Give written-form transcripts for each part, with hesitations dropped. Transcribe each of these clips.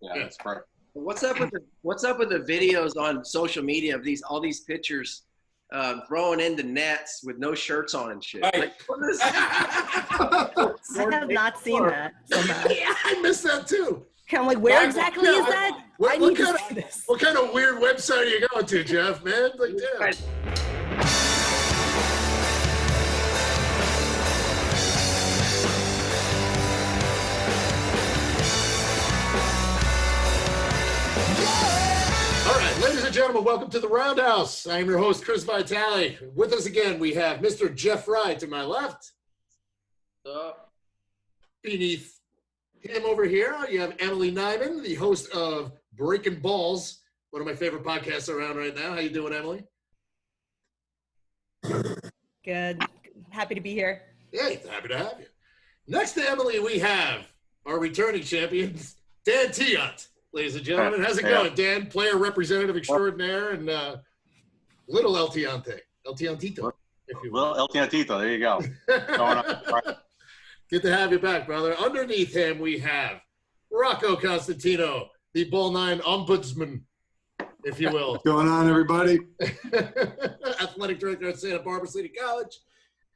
Yeah, that's perfect. What's up with the videos on social media of all these pitchers throwing into nets with no shirts on and shit? Right. Like, what is I have not seen that somehow. Yeah, I missed that too. I'm like, where exactly is that? I need to see this. What kind of weird website are you going to, Jeff, man? Like, damn. All right, ladies and gentlemen, welcome to the Roundhouse. I am your host, Chris Vitali. With us again, we have Mr. Jeff Frye to my left. Beneath him over here, you have Emily Nyman, the host of Breaking Balls, one of my favorite podcasts around right now. How you doing, Emily? Good. Happy to be here. Hey, happy to have you. Next to Emily, we have our returning champions, Dan Tiot. Ladies and gentlemen, how's it going, Dan? Player representative extraordinaire and little El Tiante. El Tiantito, if you will. Well, El Tiantito, there you go. Going on. Good to have you back, brother. Underneath him, we have Rocco Constantino, the BallNine ombudsman, if you will. What's going on, everybody? Athletic director at Santa Barbara City College.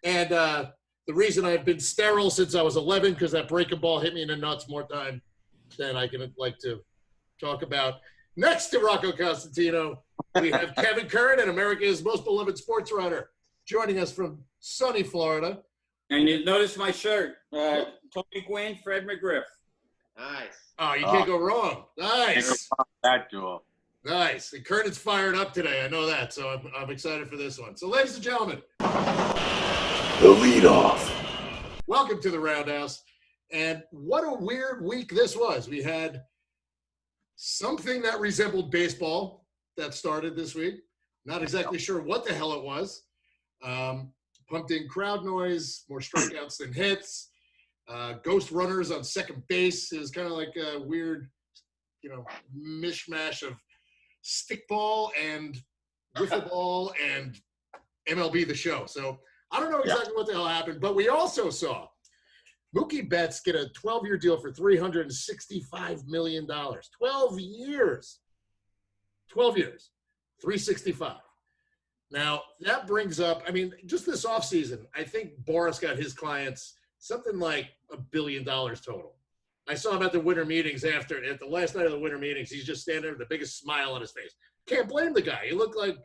And the reason I've been sterile since I was 11, because that breaking ball hit me in the nuts more time than I can like to talk about. Next to Rocco Constantino, we have Kevin Kernan, America's most beloved sports writer, joining us from sunny Florida. And you notice my shirt. Tony Gwynn, Fred McGriff. nice? Oh, you can't go wrong. Nice. That duel. Nice. And Kernan's fired up today. I know that, so I'm excited for this one. So, ladies and gentlemen, The leadoff. welcome to the Roundhouse. And what a weird week this was. We had something that resembled baseball that started this week. Not exactly sure what the hell it was. Pumped in crowd noise, more strikeouts than hits. Ghost runners on second base. It was kind of like a weird, mishmash of stickball and wiffle ball and MLB The Show. So I don't know exactly what the hell happened, but we also saw Mookie Betts get a 12-year deal for $365 million. 12 years. 12 years. 365. Now, that brings up, just this offseason, I think Boris got his clients something like $1 billion total. I saw him at the winter meetings at the last night of the winter meetings. He's just standing there with the biggest smile on his face. Can't blame the guy. He looked like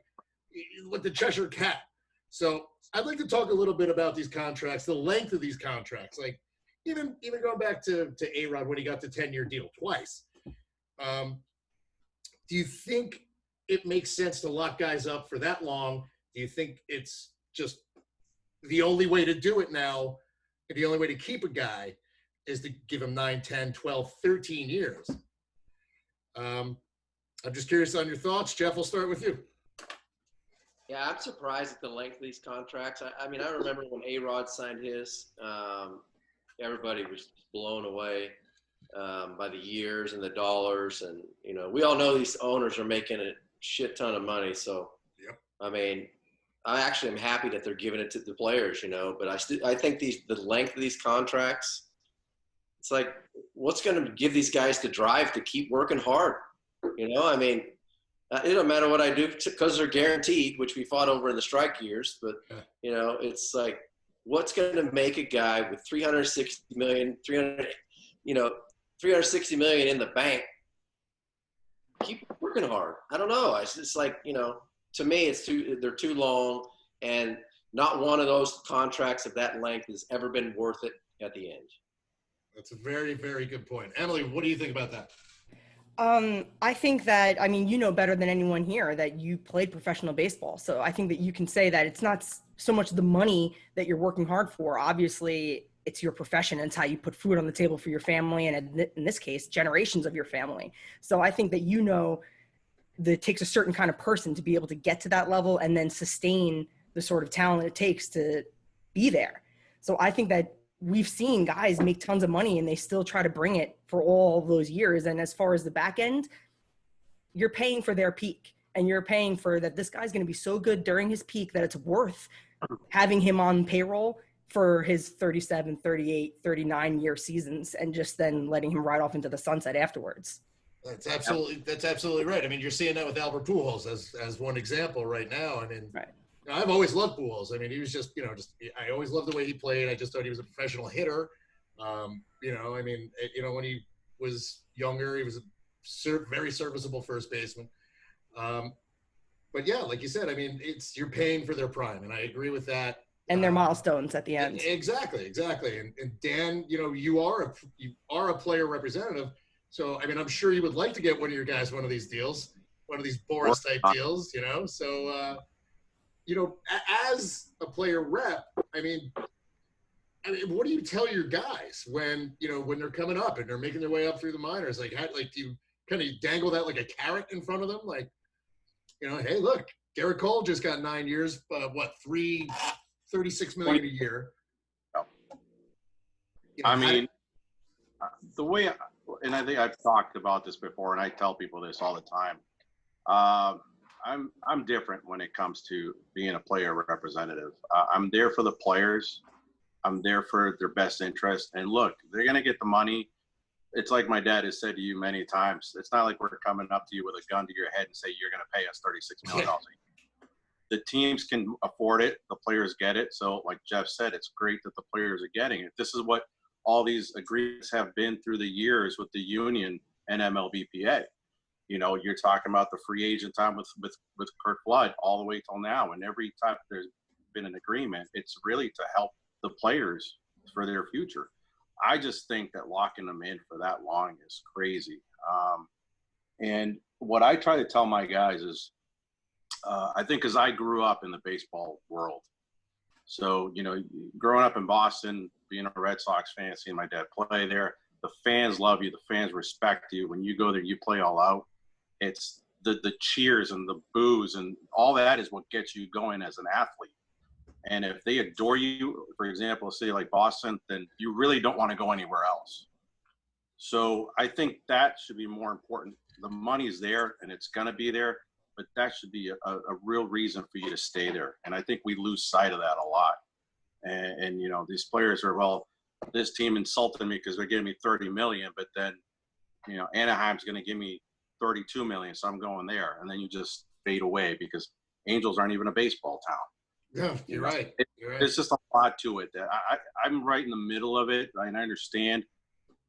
the Cheshire Cat. So I'd like to talk a little bit about these contracts, the length of these contracts. Like, even going back to A-Rod when he got the 10-year deal twice. Do you think it makes sense to lock guys up for that long? Do you think it's just the only way to do it now, the only way to keep a guy is to give him 9, 10, 12, 13 years? I'm just curious on your thoughts. Jeff, we'll start with you. Yeah, I'm surprised at the length of these contracts. I remember when A-Rod signed his, everybody was blown away by the years and the dollars. And, we all know these owners are making a shit ton of money. So, Yep. I actually am happy that they're giving it to the players, but I think the length of these contracts, it's like, what's going to give these guys the drive to keep working hard? It don't matter what I do because they're guaranteed, which we fought over in the strike years. But, it's like, what's going to make a guy with $360 million in the bank keep working hard? I don't know. It's like, to me, they're too long, and not one of those contracts of that length has ever been worth it at the end. That's a very, very good point. Emily, what do you think about that? I think that, you know better than anyone here that you played professional baseball. So I think that you can say that it's not so much the money that you're working hard for. Obviously, it's your profession. It's how you put food on the table for your family, and in this case, generations of your family. So I think that that it takes a certain kind of person to be able to get to that level and then sustain the sort of talent it takes to be there. So I think that we've seen guys make tons of money and they still try to bring it for all those years. And as far as the back end, you're paying for their peak, and you're paying for that this guy's going to be so good during his peak that it's worth having him on payroll for his 37, 38, 39 year seasons and just then letting him ride off into the sunset afterwards. That's absolutely right. I mean, you're seeing that with Albert Pujols as one example right now. I mean, Right. I've always loved Pujols. I mean, he was just I always loved the way he played. I just thought he was a professional hitter. I mean, when he was younger, he was a very serviceable first baseman. But yeah, like you said, I mean, you're paying for their prime, and I agree with that. And their milestones at the end. Exactly. And Dan, you are a player representative. So, I mean, I'm sure you would like to get one of your guys one of these deals, one of these Boris type deals, So, as a player rep, I mean, what do you tell your guys when they're coming up and they're making their way up through the minors? Like, do you kind of dangle that like a carrot in front of them? Like, hey, look, Garrett Cole just got 9 years, $36 million a year. I mean, the way, and I think I've talked about this before, and I tell people this all the time. I'm different when it comes to being a player representative. I'm there for the players. I'm there for their best interest. And look, they're going to get the money. It's like my dad has said to you many times. It's not like we're coming up to you with a gun to your head and say, you're going to pay us $36 million. The teams can afford it. The players get it. So like Jeff said, it's great that the players are getting it. This is what all these agreements have been through the years with the union and MLBPA. You're talking about the free agent time with Kurt Flood all the way till now. And every time there's been an agreement, it's really to help the players for their future. I just think that locking them in for that long is crazy. And what I try to tell my guys is, I think because I grew up in the baseball world. So, growing up in Boston, being a Red Sox fan, seeing my dad play there, the fans love you. The fans respect you. When you go there, you play all out. It's the cheers and the boos and all that is what gets you going as an athlete. And if they adore you, for example, a city like Boston, then you really don't want to go anywhere else. So I think that should be more important. The money's there and it's going to be there, but that should be a real reason for you to stay there. And I think we lose sight of that a lot. And these players are, well, this team insulted me because they're giving me $30 million, but then, Anaheim's going to give me $32 million, so I'm going there. And then you just fade away because Angels aren't even a baseball town. Yeah, you're right. There's just a lot to it. I'm right in the middle of it, and I understand,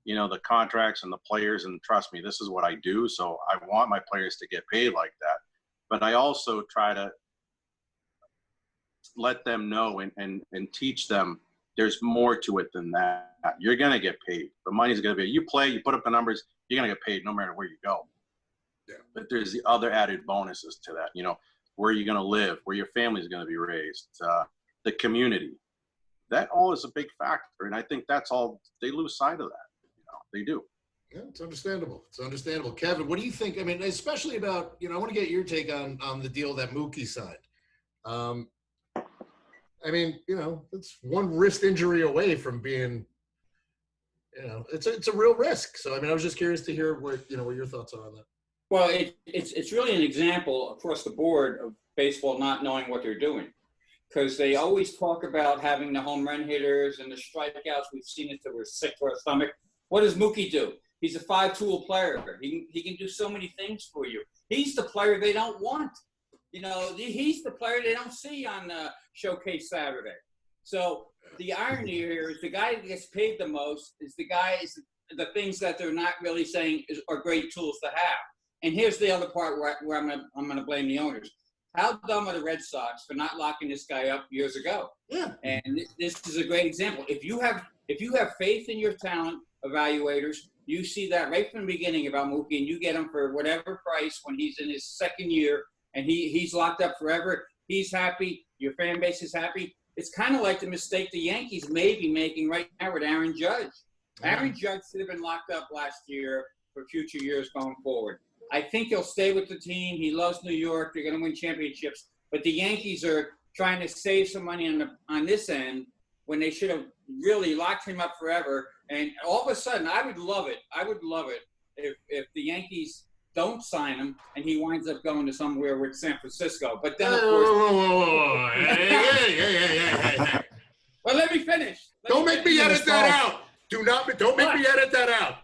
the contracts and the players, and trust me, this is what I do. So I want my players to get paid like that. But I also try to let them know and teach them there's more to it than that. You're going to get paid. The money's going to be, you play, you put up the numbers, you're going to get paid no matter where you go. Yeah. But there's the other added bonuses to that, where you're going to live, where your family's going to be raised, the community. That all is a big factor. And I think that's all, they lose sight of that. They do. Yeah, it's understandable. Kevin, what do you think? I mean, especially about, I want to get your take on the deal that Mookie signed. I mean, it's one wrist injury away from being, it's a real risk. So, I mean, I was just curious to hear what your thoughts are on that. Well, it's really an example across the board of baseball not knowing what they're doing, because they always talk about having the home run hitters and the strikeouts. We've seen it till we're sick to our stomach. What does Mookie do? He's a five-tool player. He can do so many things for you. He's the player they don't want. He's the player they don't see on Showcase Saturday. So the irony here is the guy that gets paid the most is the things that they're not really saying are great tools to have. And here's the other part where I'm gonna blame the owners. How dumb are the Red Sox for not locking this guy up years ago? Yeah. And this is a great example. If you have faith in your talent evaluators, you see that right from the beginning about Mookie, and you get him for whatever price when he's in his second year and he's locked up forever. He's happy. Your fan base is happy. It's kind of like the mistake the Yankees may be making right now with Aaron Judge. Aaron Judge should have been locked up last year for future years going forward. I think he'll stay with the team. He loves New York. They're going to win championships. But the Yankees are trying to save some money on this end when they should have really locked him up forever. And all of a sudden, I would love it if the Yankees don't sign him and he winds up going to somewhere with San Francisco. But then, of course, whoa. Hey. Well, let me finish. Don't make me edit that out. Don't make me edit that out.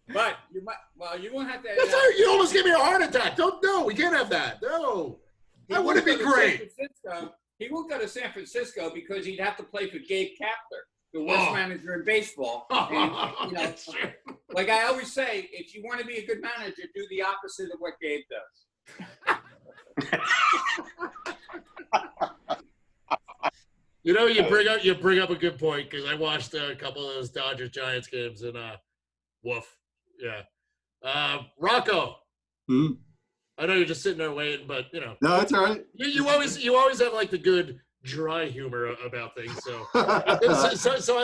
But you might. Well, you won't have to. You almost gave me a heart attack. No, we can't have that. No, that wouldn't be great. He won't go to San Francisco because he'd have to play for Gabe Kapler, the worst manager in baseball. And, like I always say, if you want to be a good manager, do the opposite of what Gabe does. You bring up a good point because I watched a couple of those Dodgers Giants games and woof, yeah. Rocco, I know you're just sitting there waiting, but No, that's all right. you always have like the good dry humor about things. So I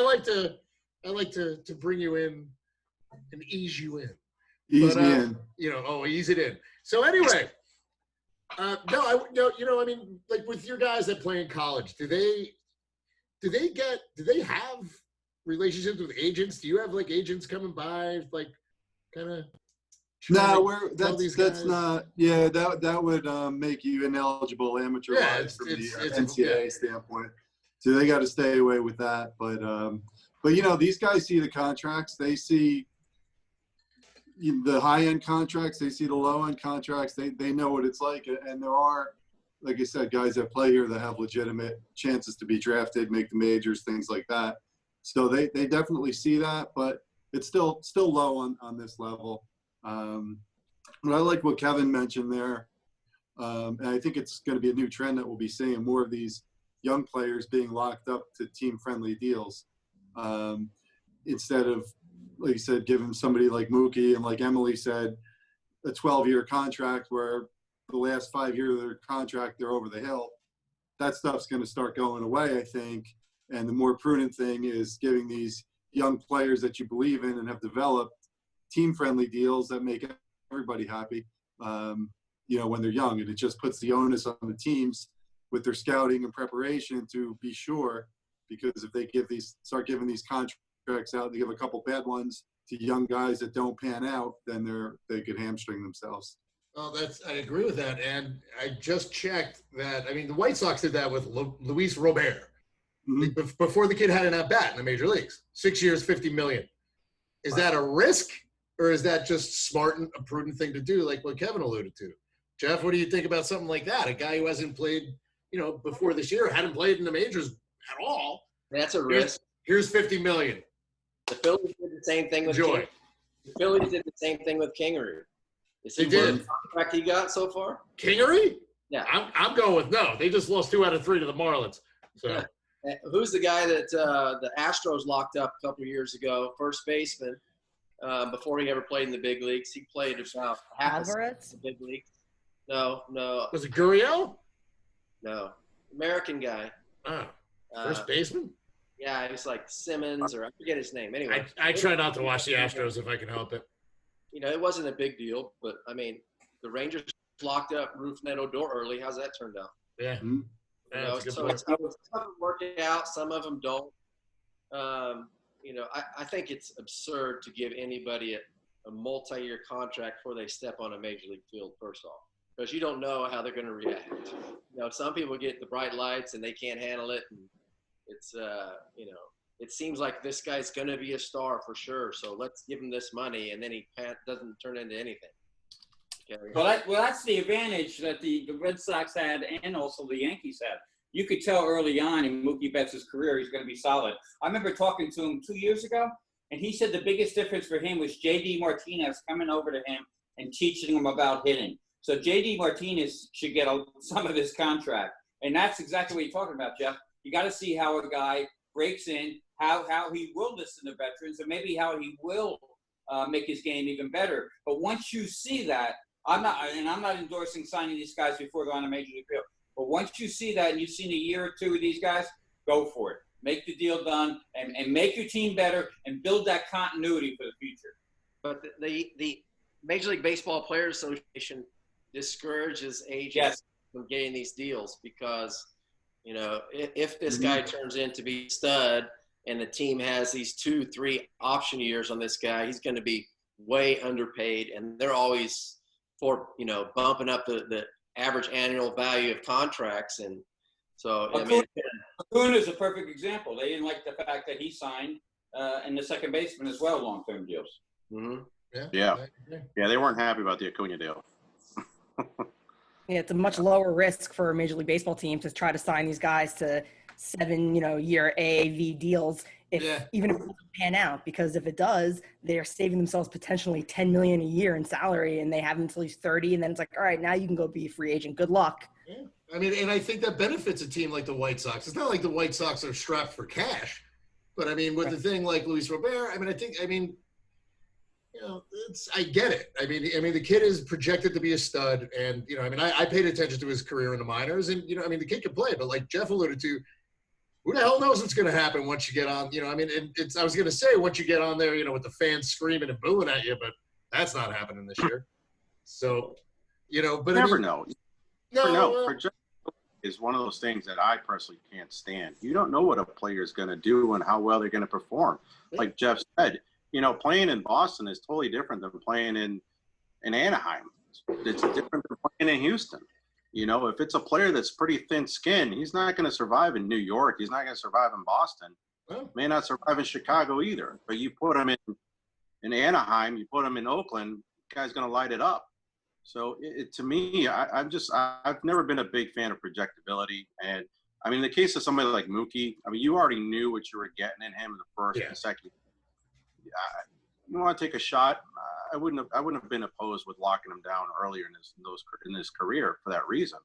like to bring you in and ease you in. Ease me in. Ease it in. So anyway, I mean, like with your guys that play in college, do they have relationships with agents? Do you have like agents coming by, like kind of? No, that's not. Yeah, that would make you ineligible amateur-wise from the NCAA standpoint. So they got to stay away with that. But these guys see the contracts. They see the high-end contracts. They see the low-end contracts. They know what it's like. And there are, like I said, guys that play here that have legitimate chances to be drafted, make the majors, things like that. So they definitely see that, but it's still low on this level. But I like what Kevin mentioned there. And I think it's going to be a new trend that we'll be seeing more of these young players being locked up to team-friendly deals instead of, like you said, giving somebody like Mookie and like Emily said, a 12-year contract where the last 5 years of their contract, they're over the hill. That stuff's going to start going away, I think. And the more prudent thing is giving these young players that you believe in and have developed team-friendly deals that make everybody happy, when they're young. And it just puts the onus on the teams with their scouting and preparation to be sure, because if they start giving these contracts out, they give a couple bad ones to young guys that don't pan out, then they could hamstring themselves. Well, I agree with that. And I just checked that. I mean, the White Sox did that with Luis Robert before the kid had an at-bat in the major leagues. 6 years, $50 million. Is that a risk? Or is that just smart and a prudent thing to do, like what Kevin alluded to? Jeff, what do you think about something like that? A guy who hasn't played, before this year, hadn't played in the majors at all. That's a risk. Here's $50 million. The Phillies did the same thing with Enjoy. The Phillies did the same thing with Kingery. They did. The contract he got so far? Kingery? Yeah. I'm going with no. They just lost 2 out of 3 to the Marlins. So. Yeah. Who's the guy that the Astros locked up a couple of years ago? First baseman. Before he ever played in the big leagues, he played about half the big leagues. No. Was it Gurriel? No, American guy. Oh, first baseman. Yeah, he was like Simmons, or I forget his name. Anyway, I try not to watch the Astros if I can help it. It wasn't a big deal, but I mean, the Rangers locked up Ruth Odor early. How's that turned out? Yeah. So some of them work out, some of them don't. I think it's absurd to give anybody a multi-year contract before they step on a major league field, first off, because you don't know how they're going to react. Some people get the bright lights and they can't handle it. And it's, it seems like this guy's going to be a star for sure. So let's give him this money. And then he doesn't turn into anything. Okay. Well, that's the advantage that the Red Sox had and also the Yankees had. You could tell early on in Mookie Betts' career he's going to be solid. I remember talking to him 2 years ago, and he said the biggest difference for him was J.D. Martinez coming over to him and teaching him about hitting. So J.D. Martinez should get some of his contract. And that's exactly what you're talking about, Jeff. You got to see how a guy breaks in, how he will listen to veterans, and maybe how he will make his game even better. But once you see that, I'm not endorsing signing these guys before they're on a major league field. But once you see that and you've seen a year or two of these guys, go for it. Make the deal done and make your team better and build that continuity for the future. But the Major League Baseball Players Association discourages agents from getting these deals because, if this guy turns in to be a stud and the team has these 2-3 option years on this guy, he's going to be way underpaid. And they're always bumping up the average annual value of contracts. And so, Acuna is a perfect example. They didn't like the fact that he signed and the second baseman as well, long-term deals. Mm-hmm. Yeah. They weren't happy about the Acuna deal. Yeah, it's a much lower risk for a Major League Baseball team to try to sign these guys to 7-year AAV deals. Even if it doesn't pan out, because if it does, they're saving themselves potentially $10 million a year in salary, and they have until he's 30, and then it's like, all right, now you can go be a free agent. Good luck. Yeah. I mean, and I think that benefits a team like the White Sox. It's not like the White Sox are strapped for cash, but I mean, with the thing like Luis Robert, I get it. I mean, the kid is projected to be a stud, and I paid attention to his career in the minors, and the kid can play, but like Jeff alluded to, who the hell knows what's going to happen once you get on? I was going to say once you get on there, with the fans screaming and booing at you, but that's not happening this year. So, but never know. Projection is one of those things that I personally can't stand. You don't know what a player is going to do and how well they're going to perform. Like Jeff said, playing in Boston is totally different than playing in Anaheim. It's different than playing in Houston. If it's a player that's pretty thin-skinned, he's not going to survive in New York. He's not going to survive in Boston. May not survive in Chicago either. But you put him in Anaheim, you put him in Oakland, the guy's going to light it up. So to me, I've never been a big fan of projectability. And in the case of somebody like Mookie, you already knew what you were getting in him in the first and second. You want to take a shot? I wouldn't have been opposed with locking him down earlier in his career for that reason.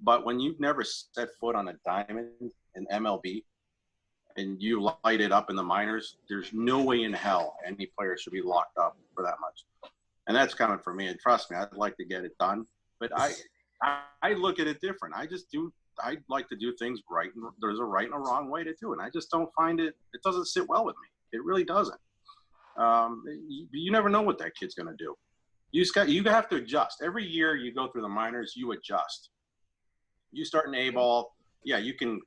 But when you've never set foot on a diamond in MLB and you light it up in the minors, there's no way in hell any player should be locked up for that much. And that's coming from me. And trust me, I'd like to get it done. But I look at it different. I like to do things right. And there's a right and a wrong way to do it. And I just don't find it doesn't sit well with me. It really doesn't. You never know what that kid's going to do. You have to adjust. Every year you go through the minors, you adjust. You start an A-ball, you can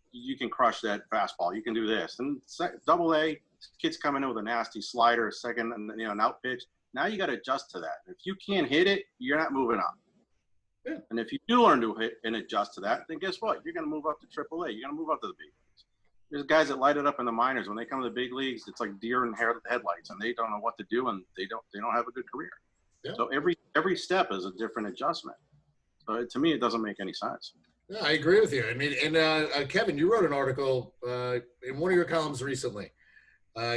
crush that fastball. You can do this. And Double-A, kid's coming in with a nasty slider, a second, and an out pitch. Now you got to adjust to that. If you can't hit it, you're not moving up. Yeah. And if you do learn to hit and adjust to that, then guess what? You're going to move up to Triple-A. You're going to move up to the big leagues. There's guys that light it up in the minors. When they come to the big leagues, it's like deer in headlights, and they don't know what to do, and they don't have a good career. Yeah. So every step is a different adjustment. So to me, it doesn't make any sense. Yeah, I agree with you. And Kevin, you wrote an article in one of your columns recently.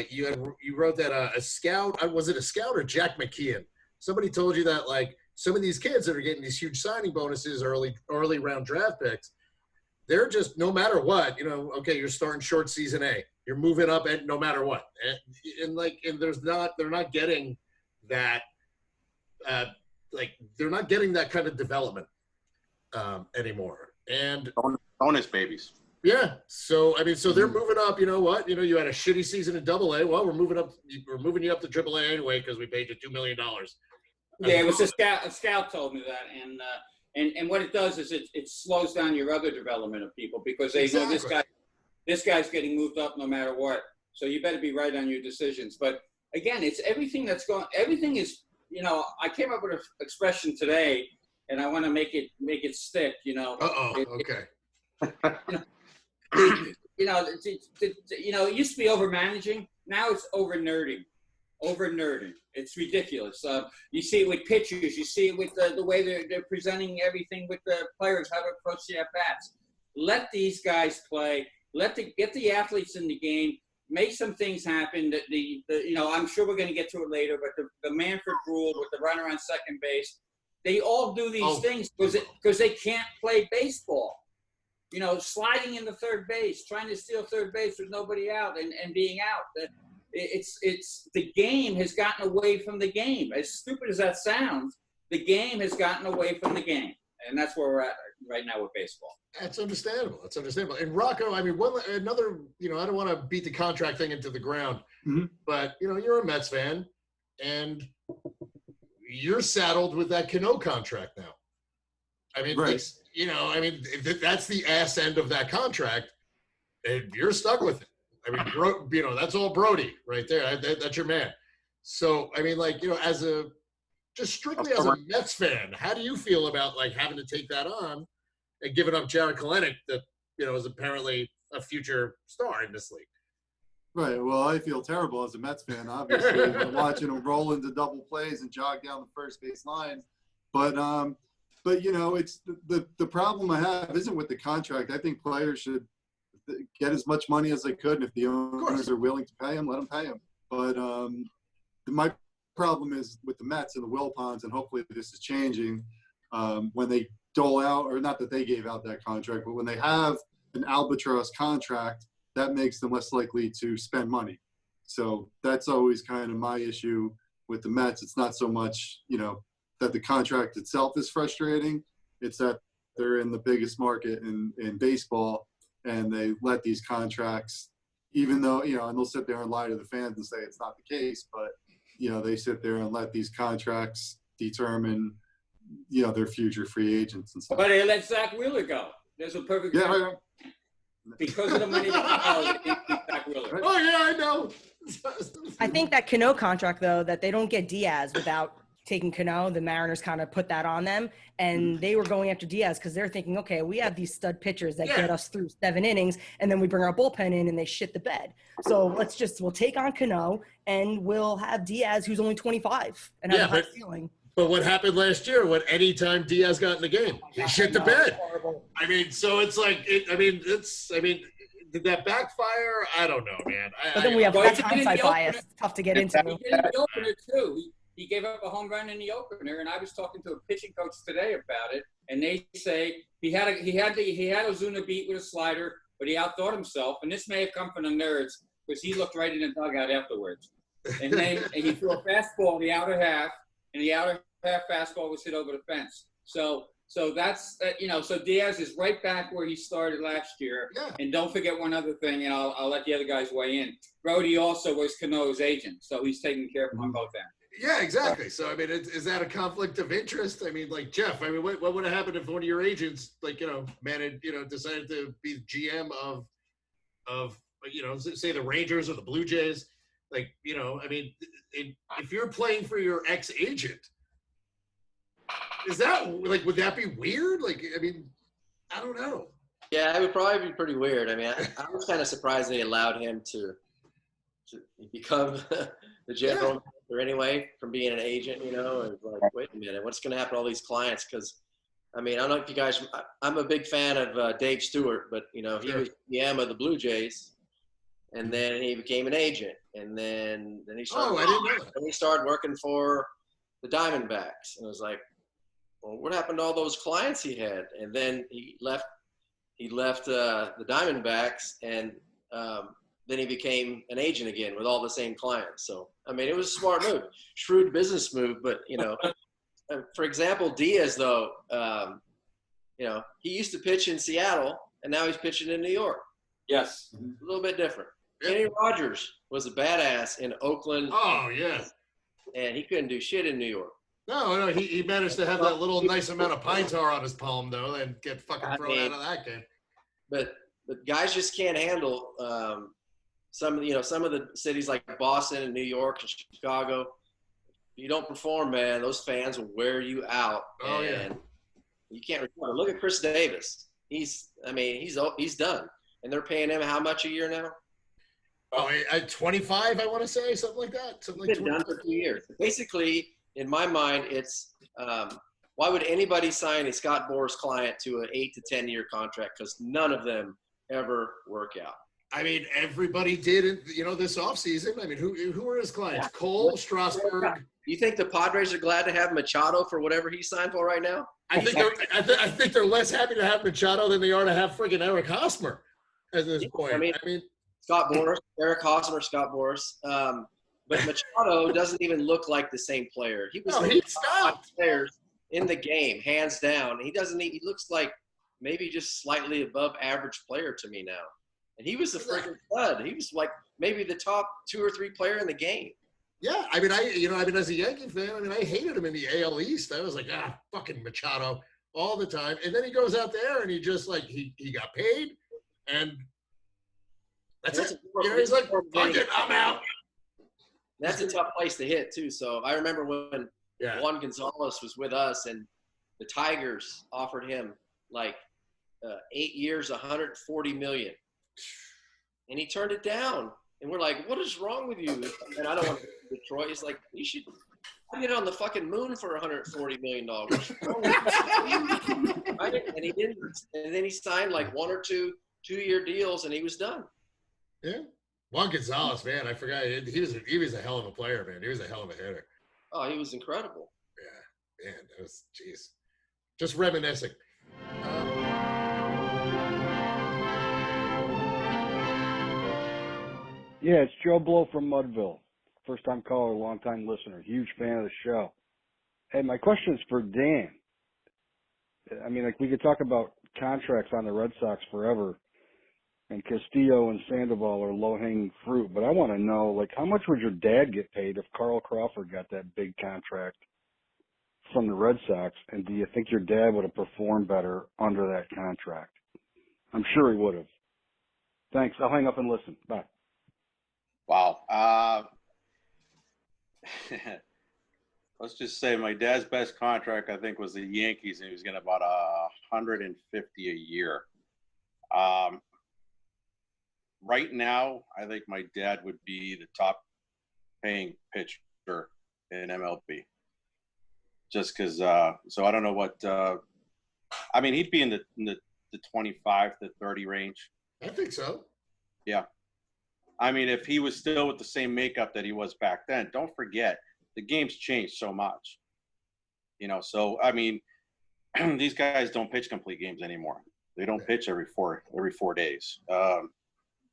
You wrote that a scout, was it a scout or Jack McKeon? Somebody told you that like some of these kids that are getting these huge signing bonuses, early round draft picks, they're just no matter what, okay, you're starting short season A, you're moving up at no matter what, and they're not getting that, they're not getting that kind of development anymore. And bonus babies. Yeah. So they're moving up. You know what? You had a shitty season in Double-A. Well, we're moving you up to Triple-A anyway because we paid you $2 million. Yeah, it was a scout. A scout told me that, and what it does is it slows down your other development of people because they know this guy's getting moved up no matter what. So you better be right on your decisions. But again, it's everything everything is. I came up with an expression today, and I want to make it stick. Okay. It used to be over managing. Now it's over nerding. It's ridiculous. You see it with pitchers. You see it with the way they're presenting everything with the players, how to approach the at-bats. Let these guys play. Get the athletes in the game. Make some things happen. I'm sure we're going to get to it later, but the Manfred rule with the runner on second base, they all do these things because they can't play baseball. Sliding into third base, trying to steal third base with nobody out and being out. It's the game has gotten away from the game. As stupid as that sounds, the game has gotten away from the game. And that's where we're at right now with baseball. That's understandable. And Rocco, another, I don't want to beat the contract thing into the ground, but, you're a Mets fan and you're saddled with that Cano contract now. Right. That's the ass end of that contract, and you're stuck with it. That's all Brody right there. That's your man. So, just strictly as a Mets fan, how do you feel about having to take that on and giving up Jared Kelenic that, is apparently a future star in this league? Right. Well, I feel terrible as a Mets fan, obviously, watching him roll into double plays and jog down the first base line. But you know, it's the problem I have isn't with the contract. I think players should get as much money as they could, and if the owners are willing to pay them, let them pay them. But my problem is with the Mets and the Wilpons, and hopefully this is changing when they dole out, or not that they gave out that contract, but when they have an albatross contract, that makes them less likely to spend money. So that's always kind of my issue with the Mets. It's not so much, you know, that the contract itself is frustrating. It's that they're in the biggest market in baseball, and they let these contracts, even though, you know, and they'll sit there and lie to the fans and say it's not the case, but, you know, they sit there and let these contracts determine, you know, their future free agents and stuff. But they let Zach Wheeler go. There's a perfect example. Because of the money that they Zach Wheeler. Oh, yeah, I know. I think that Cano contract, though, that they don't get Diaz without taking Cano. The Mariners kind of put that on them, and they were going after Diaz because they're thinking, okay, we have these stud pitchers that get us through 7 innings, and then we bring our bullpen in and they shit the bed. So we'll take on Cano, and we'll have Diaz, who's only 25 and has a high ceiling. But what happened last year when anytime Diaz got in the game, he shit the bed. I mean, so it's like, did that backfire? I don't know, man. But then we have that hindsight bias. It's tough to get into. He did in the opener, too. He gave up a home run in the opener, and I was talking to a pitching coach today about it, and they say he had Ozuna beat with a slider, but he outthought himself, and this may have come from the nerds because he looked right in the dugout afterwards. And then he threw a fastball in the outer half, and the outer half fastball was hit over the fence. So that's you know. So Diaz is right back where he started last year. Yeah. And don't forget one other thing, and I'll let the other guys weigh in. Brody also was Cano's agent, so he's taking care of him on both ends. Yeah, exactly. So, I mean, is that a conflict of interest? I mean, like, Jeff, I mean, what would have happened if one of your agents, like, you know, decided to be GM of, you know, say the Rangers or the Blue Jays? Like, you know, I mean, if you're playing for your ex-agent, is that, like, would that be weird? Like, I mean, I don't know. Yeah, it would probably be pretty weird. I mean, I was kind of surprised they allowed him to become the general manager anyway, from being an agent, you know. And like, wait a minute, what's going to happen to all these clients? Because, I mean, I don't know if you guys – I'm a big fan of Dave Stewart, but, you know, he was GM of the Blue Jays, and then he became an agent. And then he started, I didn't know that. Then he started working for the Diamondbacks. And it was like, well, what happened to all those clients he had? And then he left the Diamondbacks, and then he became an agent again with all the same clients. So, I mean, it was a smart move, shrewd business move. But, you know, for example, Diaz, though, you know, he used to pitch in Seattle, and now he's pitching in New York. Yes. A little bit different. Kenny Rogers was a badass in Oakland. Oh, yeah. And he couldn't do shit in New York. No, he managed to have that little nice amount of pine tar on his palm, though, and get fucking thrown out of that game. But guys just can't handle some of the cities like Boston and New York and Chicago. You don't perform, man, those fans will wear you out. Oh, and you can't recover. Look at Chris Davis. He's done. And they're paying him how much a year now? Oh, at 25, I want to say, something like that. Something like Been done for 2 years. Basically, in my mind, it's why would anybody sign a Scott Boras client to an 8 to 10 year contract? Because none of them ever work out. I mean, everybody did, you know, this offseason. I mean, who were his clients? Cole, Strasburg. You think the Padres are glad to have Machado for whatever he signed for right now? I think they're less happy to have Machado than they are to have friggin' Eric Hosmer at this point. I mean, Scott Boras, Eric Hosmer, Scott Boras. But Machado doesn't even look like the same player. He was one of the top players in the game, hands down. He looks like maybe just slightly above average player to me now. And he was the freaking stud. He was like maybe the top 2 or 3 player in the game. Yeah, I mean, as a Yankee fan, I mean, I hated him in the AL East. I was like, fucking Machado all the time. And then he goes out there and he just like he got paid, and that's it. You know, he's like, fuck it, I'm out. That's a tough place to hit too. So I remember when Juan Gonzalez was with us, and the Tigers offered him like 8 years, $140 million, and he turned it down. And we're like, what is wrong with you? And I don't want to go to Detroit. He's like, you should get on the fucking moon for $140 million. What's wrong with you? And he didn't. And then he signed like 1 or 2 2-year deals, and he was done. Yeah. Juan Gonzalez, man, I forgot. He was a hell of a player, man. He was a hell of a hitter. Oh, he was incredible. Yeah, man, that was, jeez. Just reminiscing. Yeah, it's Joe Blow from Mudville. First-time caller, long-time listener. Huge fan of the show. Hey, my question is for Dan. I mean, like, we could talk about contracts on the Red Sox forever, and Castillo and Sandoval are low-hanging fruit, but I want to know, like, how much would your dad get paid if Carl Crawford got that big contract from the Red Sox, and do you think your dad would have performed better under that contract? I'm sure he would have. Thanks. I'll hang up and listen. Bye. Wow. Let's just say my dad's best contract, I think, was the Yankees, and he was getting about $150 a year. Right now, I think my dad would be the top paying pitcher in MLB. Just because, so I don't know what, I mean, he'd be in the 25 to 30 range. I think so. Yeah. I mean, if he was still with the same makeup that he was back then, don't forget, the game's changed so much. You know, so, I mean, these guys don't pitch complete games anymore. They don't pitch every four days.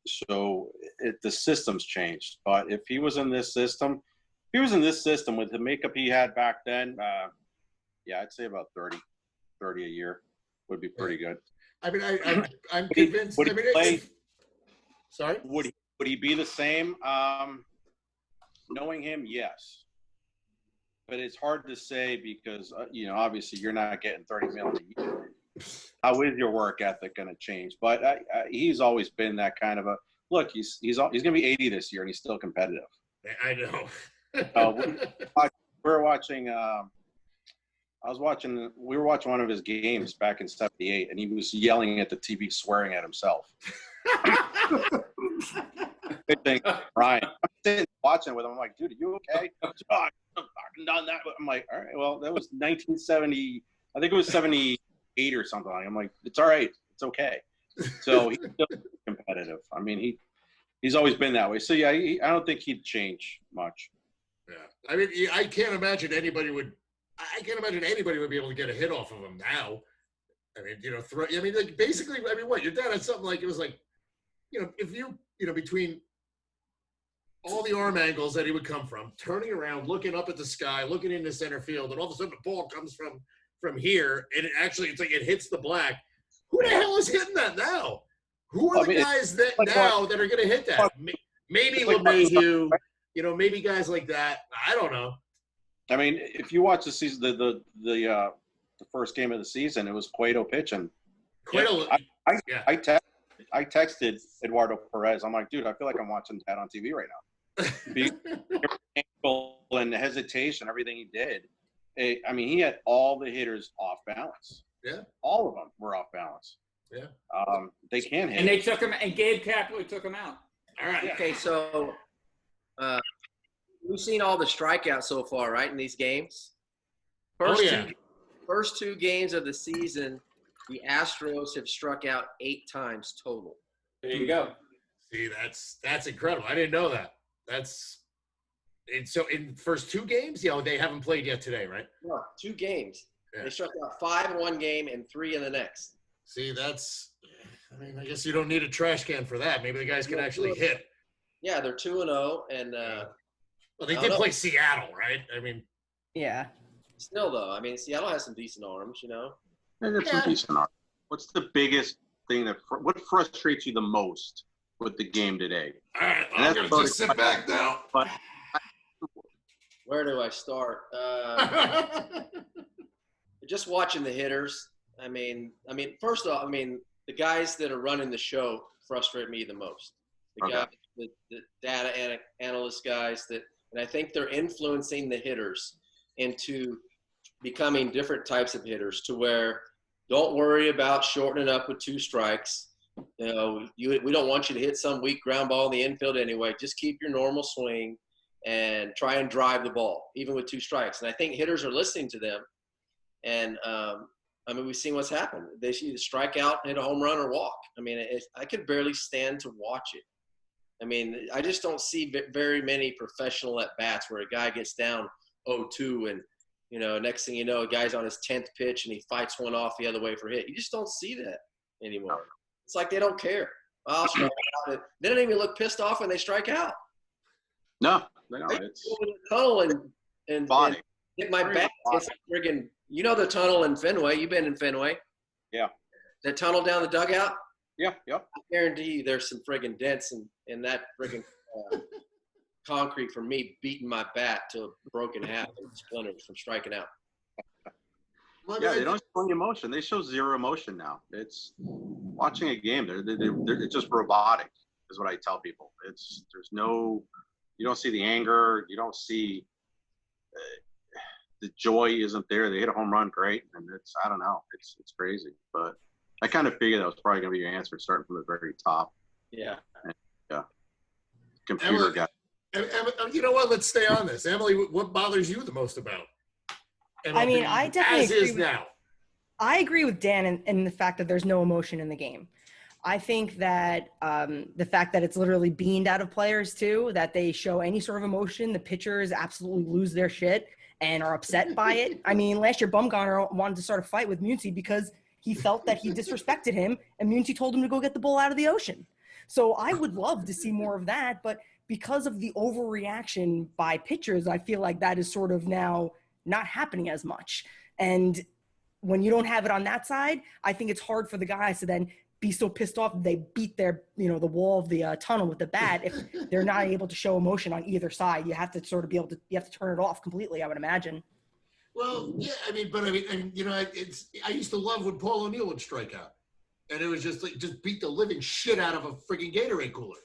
So the system's changed. But if he was in this system, with the makeup he had back then, yeah, I'd say about 30 a year would be pretty good. I mean, I'm convinced. Would he play? Sorry? Would he be the same? Knowing him, yes. But it's hard to say because, you know, obviously you're not getting $30 million a year. How is your work ethic going to change? But he's always been that kind of a look. He's going to be 80 this year, and he's still competitive. I know. We were watching. We were watching one of his games back in '78, and he was yelling at the TV, swearing at himself. Ryan, I'm sitting watching with him. I'm like, dude, are you okay? Oh, I'm fucking done that. I'm like, all right, well, that was 1970. I think it was 78 or something. I'm like, it's all right, it's okay. So he's still competitive. I mean, he's always been that way. So yeah, I don't think he'd change much. Yeah, I mean, I can't imagine anybody would be able to get a hit off of him now. I mean, you know, like basically, I mean, what your dad had something like it was like, you know, if you know, between all the arm angles that he would come from, turning around, looking up at the sky, looking into center field, and all of a sudden the ball comes from here, and it's like it hits the black. Who the hell is hitting that now? Who are the guys that now that are going to hit that? Maybe LeMahieu, you know, maybe guys like that. I don't know. I mean, if you watch the season, the first game of the season, it was Cueto pitching. Cueto, I texted Eduardo Perez. I'm like, dude, I feel like I'm watching that on TV right now. And the hesitation, everything he did. I mean, he had all the hitters off balance. Yeah. All of them were off balance. Yeah. They can hit. And they took him, and Gabe Kapler took him out. All right. Okay, so we've seen all the strikeouts so far, right, in these games? First two games of the season, the Astros have struck out 8 times total. There you go. See, that's incredible. I didn't know that. So in the first 2 games, they haven't played yet today, right? No, 2 games. Yeah. They struck out 5 in one game and 3 in the next. See, I guess you don't need a trash can for that. Maybe the guys can actually hit. Yeah, they're 2-0, and well, they did play Seattle, right? I mean, yeah. Still, though, I mean, Seattle has some decent arms, you know. Some decent arms. What's the biggest thing what frustrates you the most with the game today? All right, I'm going to just sit back now. But where do I start? Just watching the hitters. I mean, first off, the guys that are running the show frustrate me the most. The guys, the data analyst guys and I think they're influencing the hitters into becoming different types of hitters to where don't worry about shortening up with 2 strikes. We don't want you to hit some weak ground ball in the infield anyway. Just keep your normal swing and try and drive the ball, even with 2 strikes. And I think hitters are listening to them. And, we've seen what's happened. They either strike out, hit a home run, or walk. I could barely stand to watch it. I just don't see very many professional at-bats where a guy gets down 0-2 and, next thing you know, a guy's on his 10th pitch and he fights one off the other way for a hit. You just don't see that anymore. It's like they don't care. I'll strike out. They don't even look pissed off when they strike out. No, they go in the tunnel and hit my back. It's friggin', the tunnel in Fenway. You've been in Fenway. Yeah. The tunnel down the dugout. Yeah. I guarantee you there's some friggin' dents in that friggin' concrete from me beating my bat to a broken half and splinters from striking out. Yeah, they don't show any emotion. They show zero emotion now. It's watching a game. It's just robotic, is what I tell people. You don't see the anger. You don't see the joy isn't there. They hit a home run, great, and I don't know. It's crazy, but I kind of figured that was probably going to be your answer, starting from the very top. Yeah. Computer guy. You know what? Let's stay on this. Emily, what bothers you the most about MLB I definitely agree now? I agree with Dan in the fact that there's no emotion in the game. I think that the fact that it's literally beamed out of players too, that they show any sort of emotion, the pitchers absolutely lose their shit and are upset by it. Last year Bumgarner wanted to start a fight with Muncy because he felt that he disrespected him, and Muncy told him to go get the ball out of the ocean. So I would love to see more of that, but because of the overreaction by pitchers, I feel like that is sort of now not happening as much. And when you don't have it on that side, I think it's hard for the guys to then be so pissed off that they beat the wall of the tunnel with the bat if they're not able to show emotion on either side. You have to sort of you have to turn it off completely, I would imagine. Well, yeah, I used to love when Paul O'Neill would strike out. And it was just beat the living shit out of a freaking Gatorade cooler.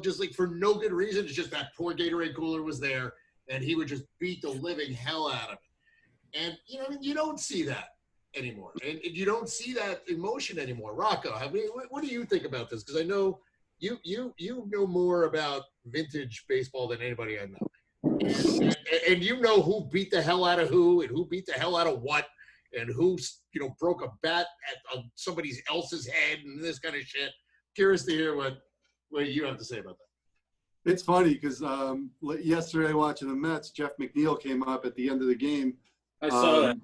Just for no good reason. It's just that poor Gatorade cooler was there, and he would just beat the living hell out of it. And, you don't see that anymore. And you don't see that emotion anymore. Rocco, what do you think about this? Because I know you know more about vintage baseball than anybody I know. And you know who beat the hell out of who and who beat the hell out of what and who, broke a bat on somebody else's head and this kind of shit. Curious to hear what you have to say about that. It's funny because yesterday watching the Mets, Jeff McNeil came up at the end of the game. I saw that.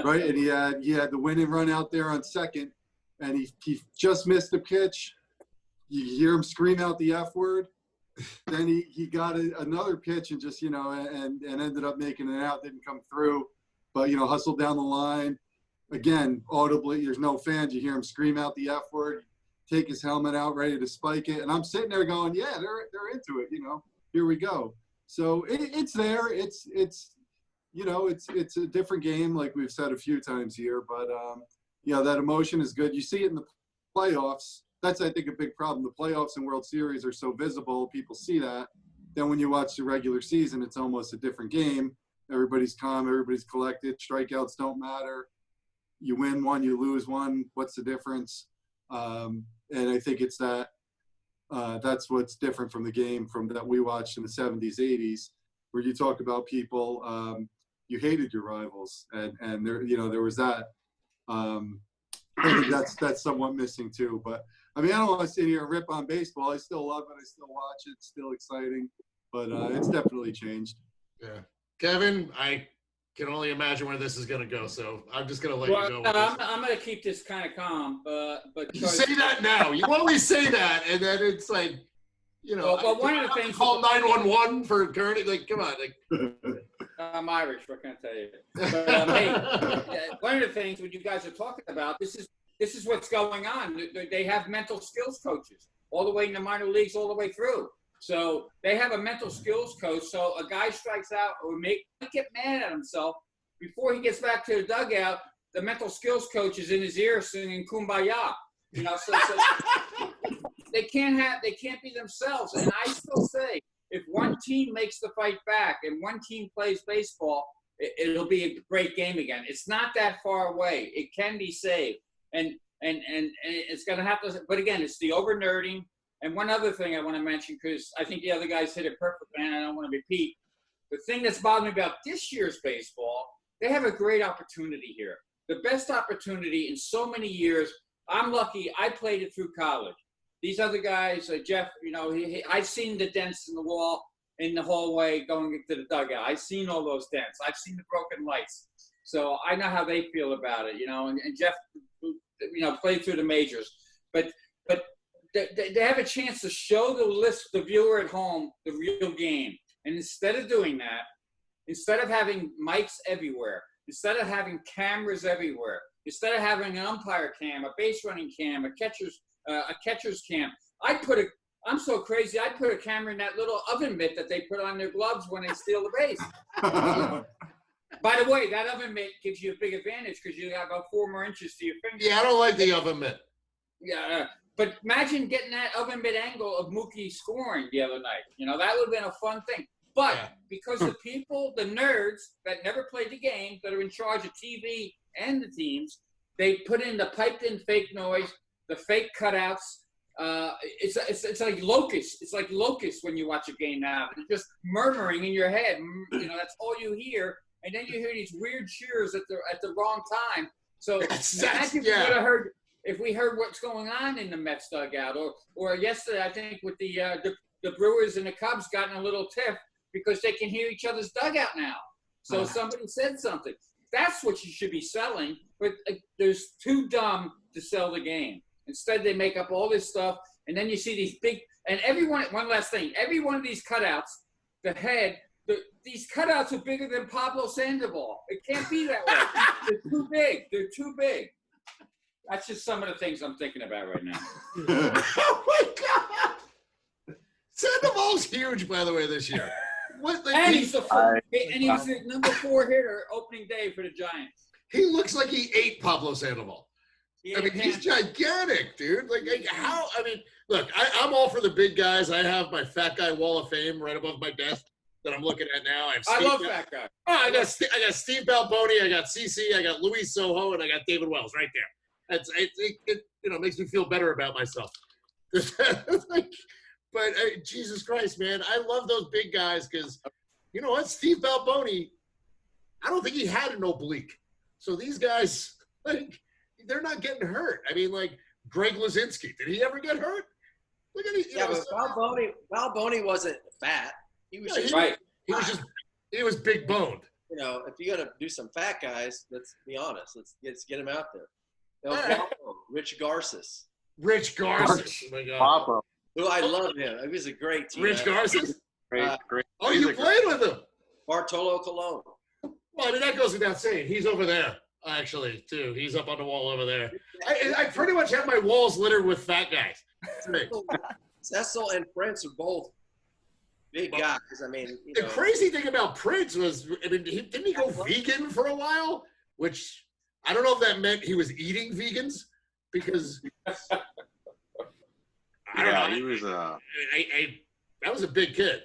Right, and he had the winning run out there on second, and he just missed the pitch. You hear him scream out the F word. Then he got another pitch and just, and ended up making it out, didn't come through. But, hustled down the line. Again, audibly, there's no fans. You hear him scream out the F word, take his helmet out, ready to spike it. And I'm sitting there going, yeah, they're into it, here we go. So it's there. It's a different game, like we've said a few times here. But, that emotion is good. You see it in the playoffs. That's, I think, a big problem. The playoffs and World Series are so visible. People see that. Then when you watch the regular season, it's almost a different game. Everybody's calm. Everybody's collected. Strikeouts don't matter. You win one, you lose one. What's the difference? And I think it's that's what's different from the game that we watched in the 70s, 80s, where you talk about people, you hated your rivals. And there was that. I think that's somewhat missing too. But I don't want to sit here and rip on baseball. I still love it. I still watch it. It's still exciting, but it's definitely changed. Yeah, Kevin, I can only imagine where this is going to go. So I'm just going to let you go. I'm going to keep this kind of calm, but you say that now. You always say that, and then it's like, But one of the things call 911 for Kernan. Like, come on, I'm Irish. What can I tell you? But, hey, one of the things what you guys are talking about, this is what's going on. They have mental skills coaches all the way in the minor leagues, all the way through. So they have a mental skills coach. So a guy strikes out or might get mad at himself before he gets back to the dugout. The mental skills coach is in his ear singing "Kumbaya." So they can't be themselves. And I still say, if one team makes the fight back and one team plays baseball, it'll be a great game again. It's not that far away. It can be saved. And and it's going to have to. But again, it's the over nerding. And one other thing I want to mention, because I think the other guys hit it perfectly, and I don't want to repeat. The thing that's bothering me about this year's baseball, they have a great opportunity here. The best opportunity in so many years. I'm lucky. I played it through college. These other guys, Jeff, I've seen the dents in the wall in the hallway going into the dugout. I've seen all those dents. I've seen the broken lights. So I know how they feel about it, and Jeff, played through the majors. But they have a chance to show the viewer at home the real game. And instead of doing that, instead of having mics everywhere, instead of having cameras everywhere, instead of having an umpire cam, a base running cam, a catcher's cam, I'm so crazy, I put a camera in that little oven mitt that they put on their gloves when they steal the base. By the way, that oven mitt gives you a big advantage because you have about 4 more inches to your finger. Yeah, I don't like the oven mitt. Yeah, but imagine getting that oven mitt angle of Mookie scoring the other night. That would have been a fun thing. But because the people, the nerds that never played the game, that are in charge of TV and the teams, they put in the piped-in fake noise, the fake cutouts. It's like locusts. It's like locusts when you watch a game now. They're just murmuring in your head. That's all you hear. And then you hear these weird cheers at the wrong time. So imagine if we heard what's going on in the Mets dugout, or yesterday I think with the Brewers and the Cubs got in a little tiff because they can hear each other's dugout now. So somebody said something. That's what you should be selling. But they're too dumb to sell the game. Instead, they make up all this stuff, and then you see these big – and one last thing. Every one of these cutouts, these cutouts are bigger than Pablo Sandoval. It can't be that way. They're too big. That's just some of the things I'm thinking about right now. Oh, my God. Sandoval's huge, by the way, this year. He's the number 4 hitter opening day for the Giants. He looks like he ate Pablo Sandoval. He's gigantic, dude. Look, I'm all for the big guys. I have my fat guy wall of fame right above my desk that I'm looking at now. I love fat guy. Oh, I got Steve Balboni, I got CC, I got Luis Soho, and I got David Wells right there. It makes me feel better about myself. But Jesus Christ, man, I love those big guys because, you know what, Steve Balboni, I don't think he had an oblique. So these guys, they're not getting hurt. Greg Luzinski, did he ever get hurt? Look at it. But Balboni wasn't fat. He was he was big boned. If you're gonna do some fat guys, let's be honest. Let's get him out there. Rich Garces. Oh my God. Papa. Who I love him. He was a great team. Rich Garces? Great. Oh, you played with him. Bartolo Colon. Well, that goes without saying. He's over there, actually, too. He's up on the wall over there. I pretty much have my walls littered with fat guys. Cecil and Prince are both big guys. The crazy thing about Prince was, didn't he go vegan for a while? Which, I don't know if that meant he was eating vegans, because... I don't know. He was that was a big kid.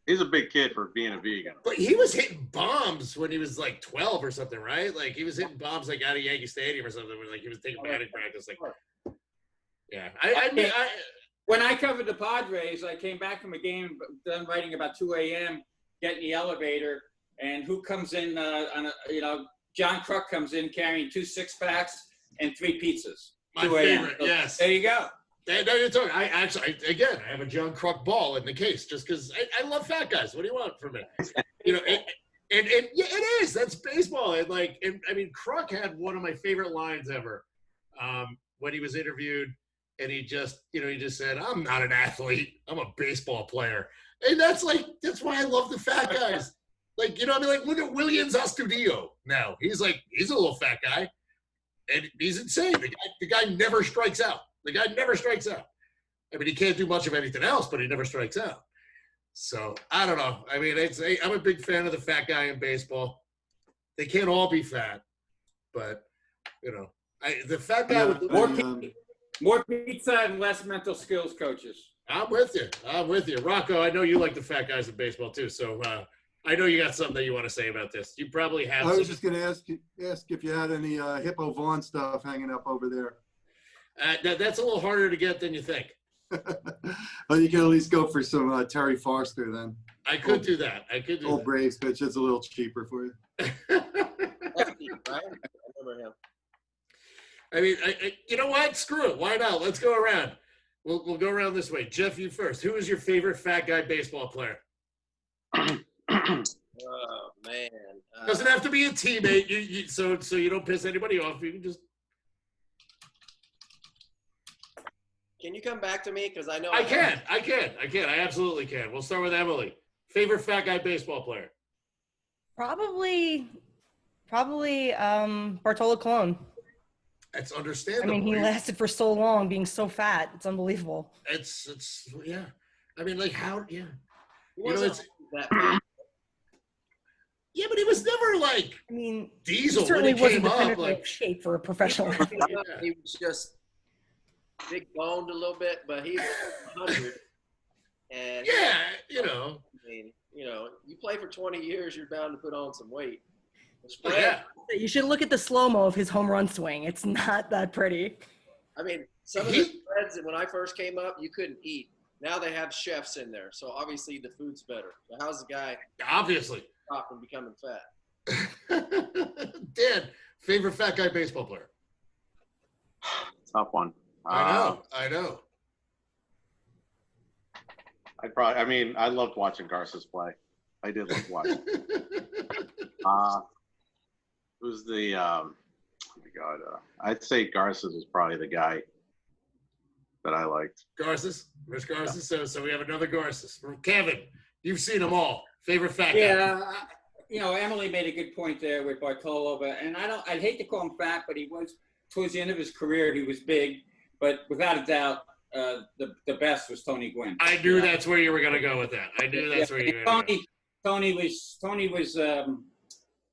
He's a big kid for being a vegan. But he was hitting bombs when he was 12 or something, right? He was hitting bombs out of Yankee Stadium or something. When he was taking batting practice. Yeah. When I covered the Padres, I came back from a game, done writing about 2 a.m., getting the elevator, and who comes in? John Kruk comes in carrying 2 6-packs and 3 pizzas. My favorite. So, yes. There you go. I have a John Kruk ball in the case just because I love fat guys. What do you want from me? It is. That's baseball. Kruk had one of my favorite lines ever when he was interviewed, and he just said, "I'm not an athlete. I'm a baseball player," and that's why I love the fat guys. Look at Williams Astudillo now. He's a little fat guy, and he's insane. The guy never strikes out. The guy never strikes out. He can't do much of anything else, but he never strikes out. So, I don't know. I'm a big fan of the fat guy in baseball. They can't all be fat, but, the fat guy with more pizza and less mental skills coaches. I'm with you. Rocco, I know you like the fat guys in baseball, too. So, I know you got something that you want to say about this. You probably have. I was just going to ask if you had any Hippo Vaughn stuff hanging up over there. That's a little harder to get than you think. Well, you can at least go for some Terry Foster then. I could do that. Old Braves pitch. It's a little cheaper for you. That's deep, right? I remember him. I mean, you know what? Screw it. Why not? Let's go around. We'll go around this way. Jeff, you first. Who is your favorite fat guy baseball player? Oh man. Doesn't have to be a teammate. So you don't piss anybody off. You can just. Can you come back to me? Because I know I can. I absolutely can. We'll start with Emily. Favorite fat guy baseball player? Probably Bartolo Colon. That's understandable. I mean, he lasted for so long being so fat. It's unbelievable. It's yeah. I mean, like how, yeah. He wasn't that bad. Yeah, but he was never like, I mean, Diesel he certainly when he came wasn't up. definitively Like, shape for a professional athlete. He was just big boned a little bit, but he was 100. And yeah, you know. I mean, you play for 20 years, you're bound to put on some weight. Yeah. You should look at the slow-mo of his home run swing. It's not that pretty. I mean, some of the spreads that when I first came up, you couldn't eat. Now they have chefs in there, so obviously the food's better. So how's the guy Obviously. stop from becoming fat? Dan, favorite fat guy baseball player? Tough one. I know. I loved watching Garces play. I did love watching. Who's the? Oh my God! I'd say Garces is probably the guy that I liked. Garces, Rich Garces. So we have another Garces. Kevin, you've seen them all. Favorite fat guy? Yeah, Emily made a good point there with Bartolo, and I'd hate to call him fat, but he was towards the end of his career. He was big, but without a doubt, the best was Tony Gwynn. I knew that's where you were going to go with that. I knew that's where you were going to go. Tony was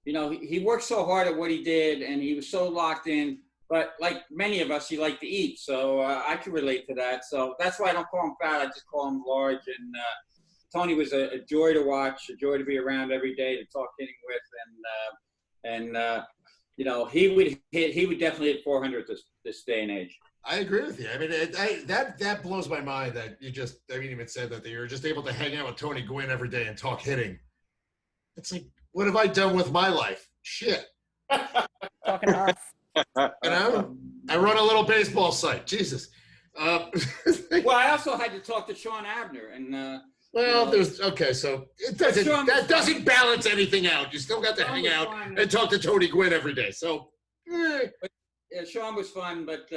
he worked so hard at what he did, and he was so locked in. But like many of us, he liked to eat, so I can relate to that. So that's why I don't call him fat. I just call him large. And Tony was a joy to watch, a joy to be around every day to talk hitting with, he would definitely hit 400 this day and age. I agree with you. I mean, that blows my mind that you just, I mean, even said that you were just able to hang out with Tony Gwynn every day and talk hitting. It's like, what have I done with my life? Shit. Talking to us. I run a little baseball site. Jesus. Well, I also had to talk to Sean Abner, and so that doesn't balance anything out. You still got to hang out and talk to Tony Gwynn every day. So, Sean was fun, but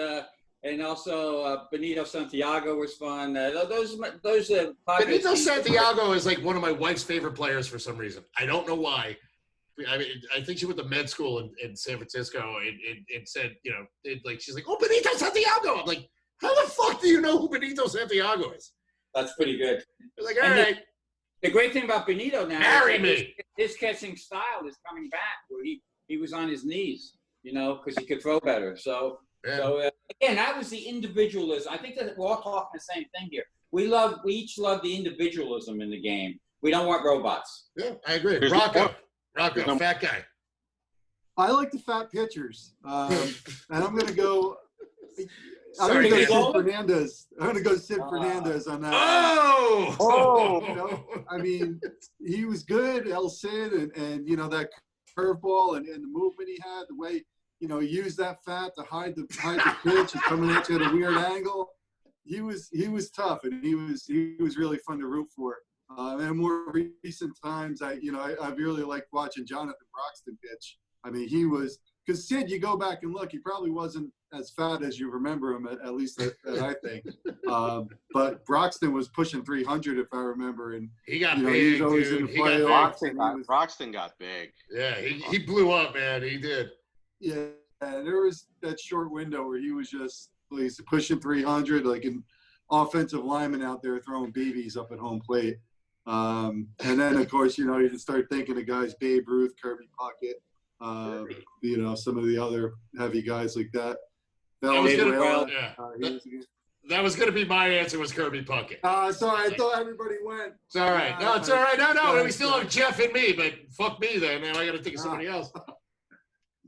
and also Benito Santiago was fun. Those Benito Santiago is like one of my wife's favorite players for some reason. I don't know why. I mean, I think she went to med school in San Francisco and said, she's like, oh, Benito Santiago. I'm like, how the fuck do you know who Benito Santiago is? That's pretty good. They're like, all right. The great thing about Benito now Marry is me. His catching style is coming back, where he was on his knees, because he could throw better. So again, that was the individualism. I think that we're all talking the same thing here. We each love the individualism in the game. We don't want robots. Yeah, I agree. Rocco, fat guy. I like the fat pitchers, and I'm going to go. I'm going to go Sid Fernandez. I'm going to go Sid Fernandez on that. I mean, he was good, El Cid, and that curveball and the movement he had, the way he used that fat to hide the pitch and coming at you at a weird angle. He was tough, and he was really fun to root for. And more recent times, I really liked watching Jonathan Broxton pitch. I mean, he was, because Sid, you go back and look, he probably wasn't as fat as you remember him, at least that I think. But Broxton was pushing 300, if I remember, and he got big. He was always in Broxton got big. Yeah, he blew up, man. He did. Yeah, and there was that short window where he was just pushing 300, like an offensive lineman out there throwing BBs up at home plate. And then, of course, you just start thinking of guys, Babe Ruth, Kirby Puckett, some of the other heavy guys like that. The That was going to be my answer. Was Kirby Puckett? Sorry, I thought everybody went. It's all right. No, it's all right. No. We still have Jeff and me, but fuck me then. Now I got to think of somebody else.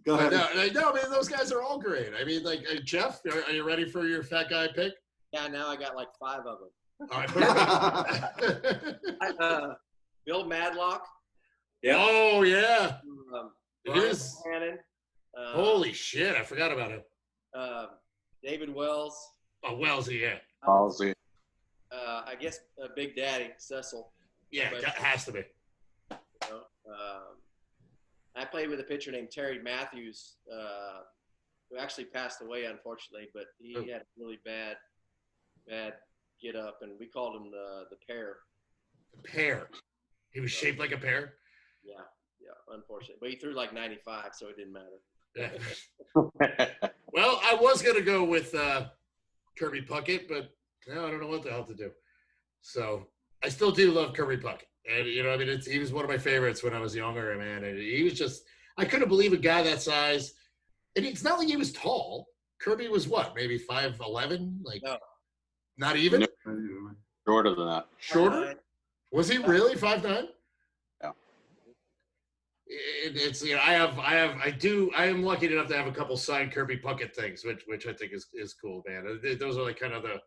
Go ahead. No, man, those guys are all great. I mean, like Jeff, are you ready for your fat guy pick? Yeah, now I got like 5 of them. All right. Bill Madlock. Yeah. Oh yeah. Brian Kernan. Holy shit! I forgot about him. David Wells. Oh, Wellsy, yeah. Wellsy. I guess Big Daddy Cecil. Yeah, But, that has to be. You know, I played with a pitcher named Terry Matthews, who actually passed away, unfortunately, but he had a really bad get up, and we called him the pear. The pear. He was shaped like a pear? Yeah, unfortunately. But he threw like 95, so it didn't matter. Yeah. Well, I was going to go with Kirby Puckett, but now I don't know what the hell to do. So I still do love Kirby Puckett. And, you know, I mean, he was one of my favorites when I was younger, man. And he was just – I couldn't believe a guy that size. And it's not like he was tall. Kirby was what, maybe 5'11"? Like, no. Not even? No. Shorter than that. Shorter? Was he really 5'9"? Yeah. It's, you know, I am lucky enough to have a couple signed Kirby Puckett things, which I think is cool, man. Those are like kind of the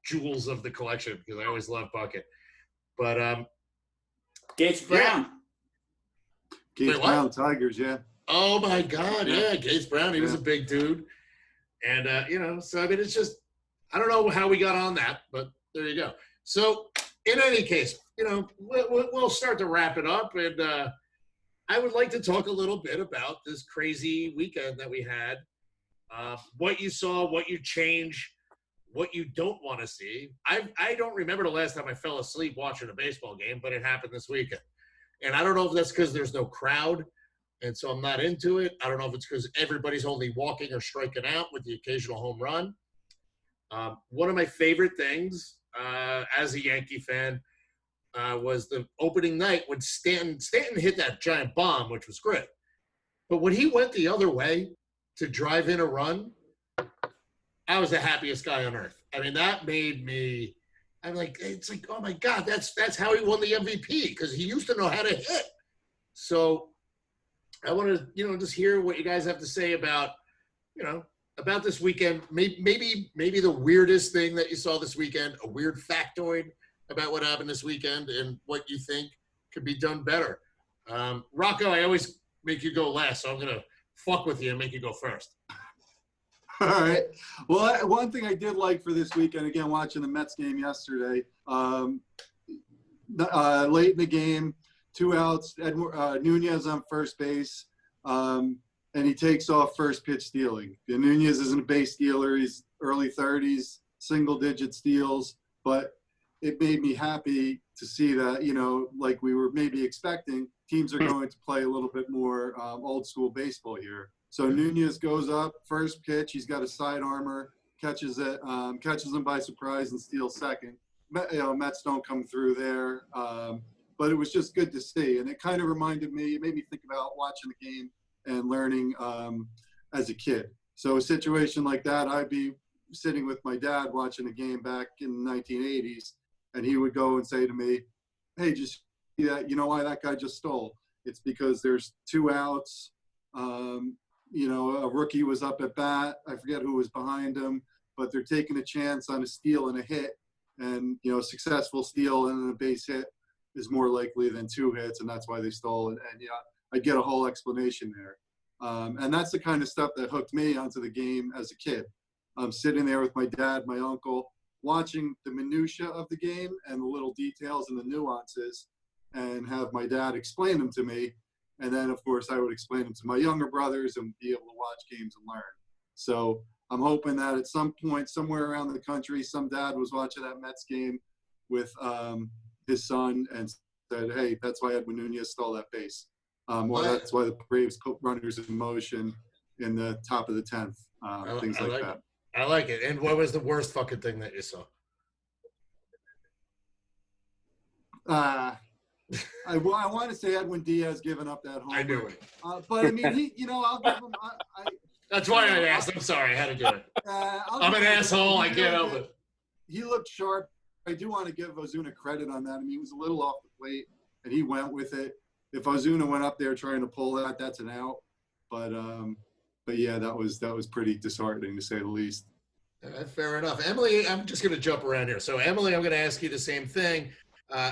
jewels of the collection because I always love Puckett. But Gates Brown. Gates Brown, Tigers, yeah. Oh my God, yeah, Gates Brown. He was a big dude, and you know, so I mean, it's just I don't know how we got on that, but there you go. So in any case, you know, we'll start to wrap it up, and I would like to talk a little bit about this crazy weekend that we had. What you saw, what you changed, what you don't want to see. I don't remember the last time I fell asleep watching a baseball game, but it happened this weekend. And I don't know if that's because there's no crowd, and so I'm not into it. I don't know if it's because everybody's only walking or striking out with the occasional home run. One of my favorite things as a Yankee fan was the opening night when Stanton hit that giant bomb, which was great. But when he went the other way to drive in a run, I was the happiest guy on earth. I mean, that made me – I'm like, it's like, oh, my God, that's how he won the MVP because he used to know how to hit. So I want to, you know, just hear what you guys have to say about, you know, about this weekend. Maybe the weirdest thing that you saw this weekend, a weird factoid about what happened this weekend and what you think could be done better. Rocco, I always make you go last, so I'm going to fuck with you and make you go first. All right. Well, one thing I did like for this weekend, again, watching the Mets game yesterday, late in the game, 2 outs, Nunez on first base, and he takes off first pitch stealing. And Nunez isn't a base stealer. He's early 30s, single-digit steals, but it made me happy to see that, you know, like we were maybe expecting, teams are going to play a little bit more old-school baseball here. So Nunez goes up, first pitch. He's got a side armor, catches him by surprise and steals second. You know, Mets don't come through there, but it was just good to see. And it kind of reminded me, it made me think about watching the game and learning as a kid. So a situation like that, I'd be sitting with my dad watching a game back in the 1980s, and he would go and say to me, hey, just see that, you know why that guy just stole? It's because there's 2 outs. You know, a rookie was up at bat. I forget who was behind him, but they're taking a chance on a steal and a hit. And, you know, a successful steal and a base hit is more likely than 2 hits, and that's why they stole. And yeah, I get a whole explanation there. And that's the kind of stuff that hooked me onto the game as a kid. I'm sitting there with my dad, my uncle, watching the minutia of the game and the little details and the nuances, and have my dad explain them to me. And then, of course, I would explain them to my younger brothers and be able to watch games and learn. So I'm hoping that at some point, somewhere around the country, some dad was watching that Mets game with his son and said, hey, that's why Edwin Nunez stole that base. Or that's why the Braves put runners in motion in the top of the 10th, things like that. I like it. And what was the worst fucking thing that you saw? I want to say Edwin Diaz giving up that home. I knew it. But I mean, he, you know, I'll give him. That's why I asked. I'm sorry, I had to do it. I'm an asshole. I can't help it. he looked sharp. I do want to give Ozuna credit on that. I mean, he was a little off the plate, and he went with it. If Ozuna went up there trying to pull that, that's an out. But yeah, that was pretty disheartening to say the least. Fair enough. Emily, I'm just going to jump around here. So, Emily, I'm going to ask you the same thing.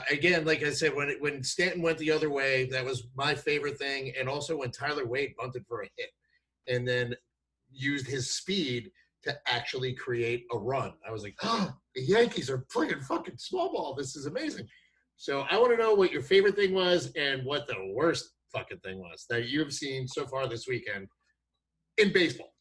Again, like I said, when Stanton went the other way, that was my favorite thing. And also when Tyler Wade bunted for a hit and then used his speed to actually create a run. I was like, oh, the Yankees are playing fucking small ball. This is amazing. So I want to know what your favorite thing was and what the worst fucking thing was that you've seen so far this weekend in baseball.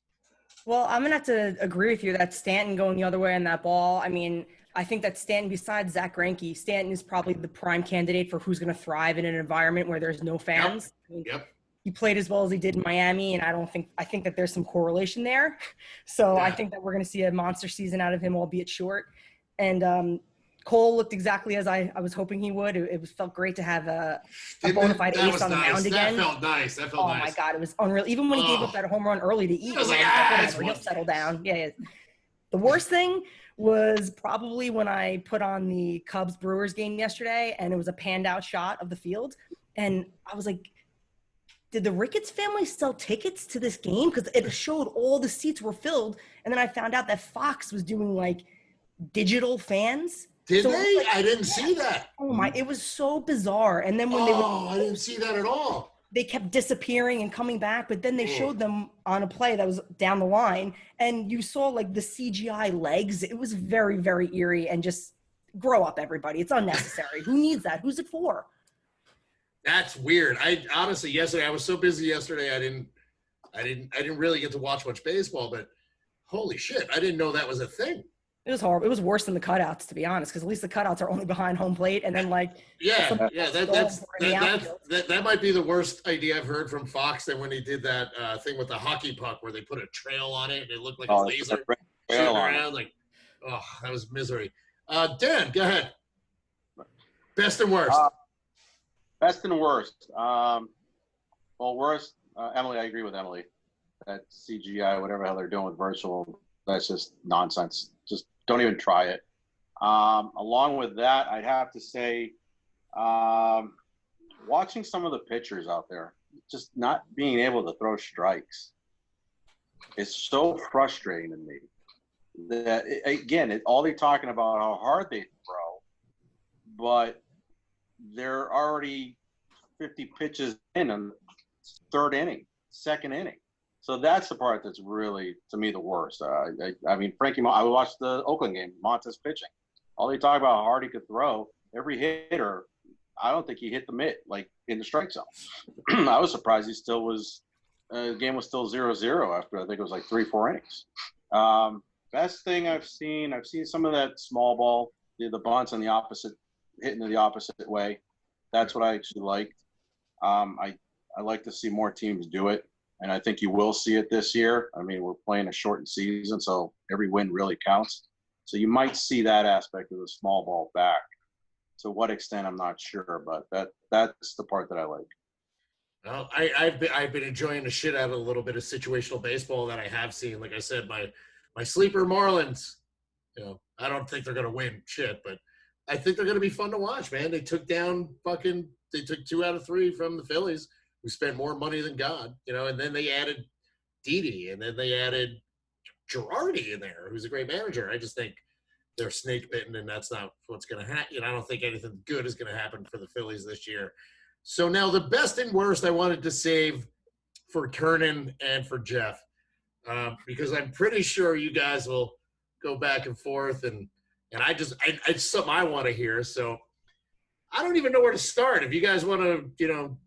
Well, I'm going to have to agree with you that Stanton going the other way on that ball. I mean, I think that Stanton, besides Zach Greinke, Stanton is probably the prime candidate for who's going to thrive in an environment where there's no fans. Yep. He played as well as he did in Miami, and I think that there's some correlation there. So Yeah. I think that we're going to see a monster season out of him, albeit short. And Cole looked exactly as I was hoping he would. It felt great to have a bona fide ace on the mound again. That felt nice. Oh my God, it was unreal. Even when he gave up that home run early to eat, I was like, whatever, he'll settle down. Yeah. The worst thing was probably when I put on the Cubs-Brewers game yesterday, and it was a panned out shot of the field. And I was like, did the Ricketts family sell tickets to this game? Because it showed all the seats were filled. And then I found out that Fox was doing like digital fans. Did So, they? like, I didn't see that. Oh my, it was so bizarre. And then when I didn't see that at all. they kept disappearing and coming back, but then they showed them on a play that was down the line, and you saw like the CGI legs. It was very, very eerie, and just grow up, everybody. It's unnecessary. Who needs that? Who's it for? That's weird. I honestly, yesterday, I was so busy yesterday, I didn't really get to watch much baseball, but holy shit, I didn't know that was a thing. It was horrible. It was worse than the cutouts, to be honest, because at least the cutouts are only behind home plate, and then like that might be the worst idea I've heard from Fox. Than when he did that thing with the hockey puck where they put a trail on it and it looked like a laser shooting around. Like, oh, that was misery. Dan, go ahead. Best and worst. Best and worst. Well, worst. Emily, I agree with Emily. That CGI, whatever the hell they're doing with virtual, that's just nonsense. Just don't even try it. Along with that, I'd have to say, watching some of the pitchers out there, just not being able to throw strikes, is so frustrating to me. That all they're talking about how hard they throw, but they're already 50 pitches in the third inning, second inning. So that's the part that's really, to me, the worst. I mean, Frankie, I watched the Oakland game, Montes pitching. All they talk about how hard he could throw, every hitter, I don't think he hit the mitt, like in the strike zone. I was surprised he still was, the game was still 0-0 after, I think it was like 3-4 innings. Best thing I've seen some of that small ball, the bunts on the opposite, hitting the opposite way. That's what I actually liked. I like to see more teams do it. And I think you will see it this year. I mean, we're playing a shortened season, so every win really counts. So you might see that aspect of the small ball back. To what extent, I'm not sure, but that's the part that I like. Well, I've been enjoying the shit out of a little bit of situational baseball that I have seen. Like I said, my sleeper Marlins, I don't think they're going to win shit, but I think they're going to be fun to watch, man. They took 2 out of 3 from the Phillies, who spent more money than God, and then they added Didi, and then they added Girardi in there, who's a great manager. I just think they're snake bitten, and that's not what's going to happen. I don't think anything good is going to happen for the Phillies this year. So now the best and worst I wanted to save for Kernan and for Jeff, because I'm pretty sure you guys will go back and forth, and it's something I want to hear. So I don't even know where to start. If you guys want to,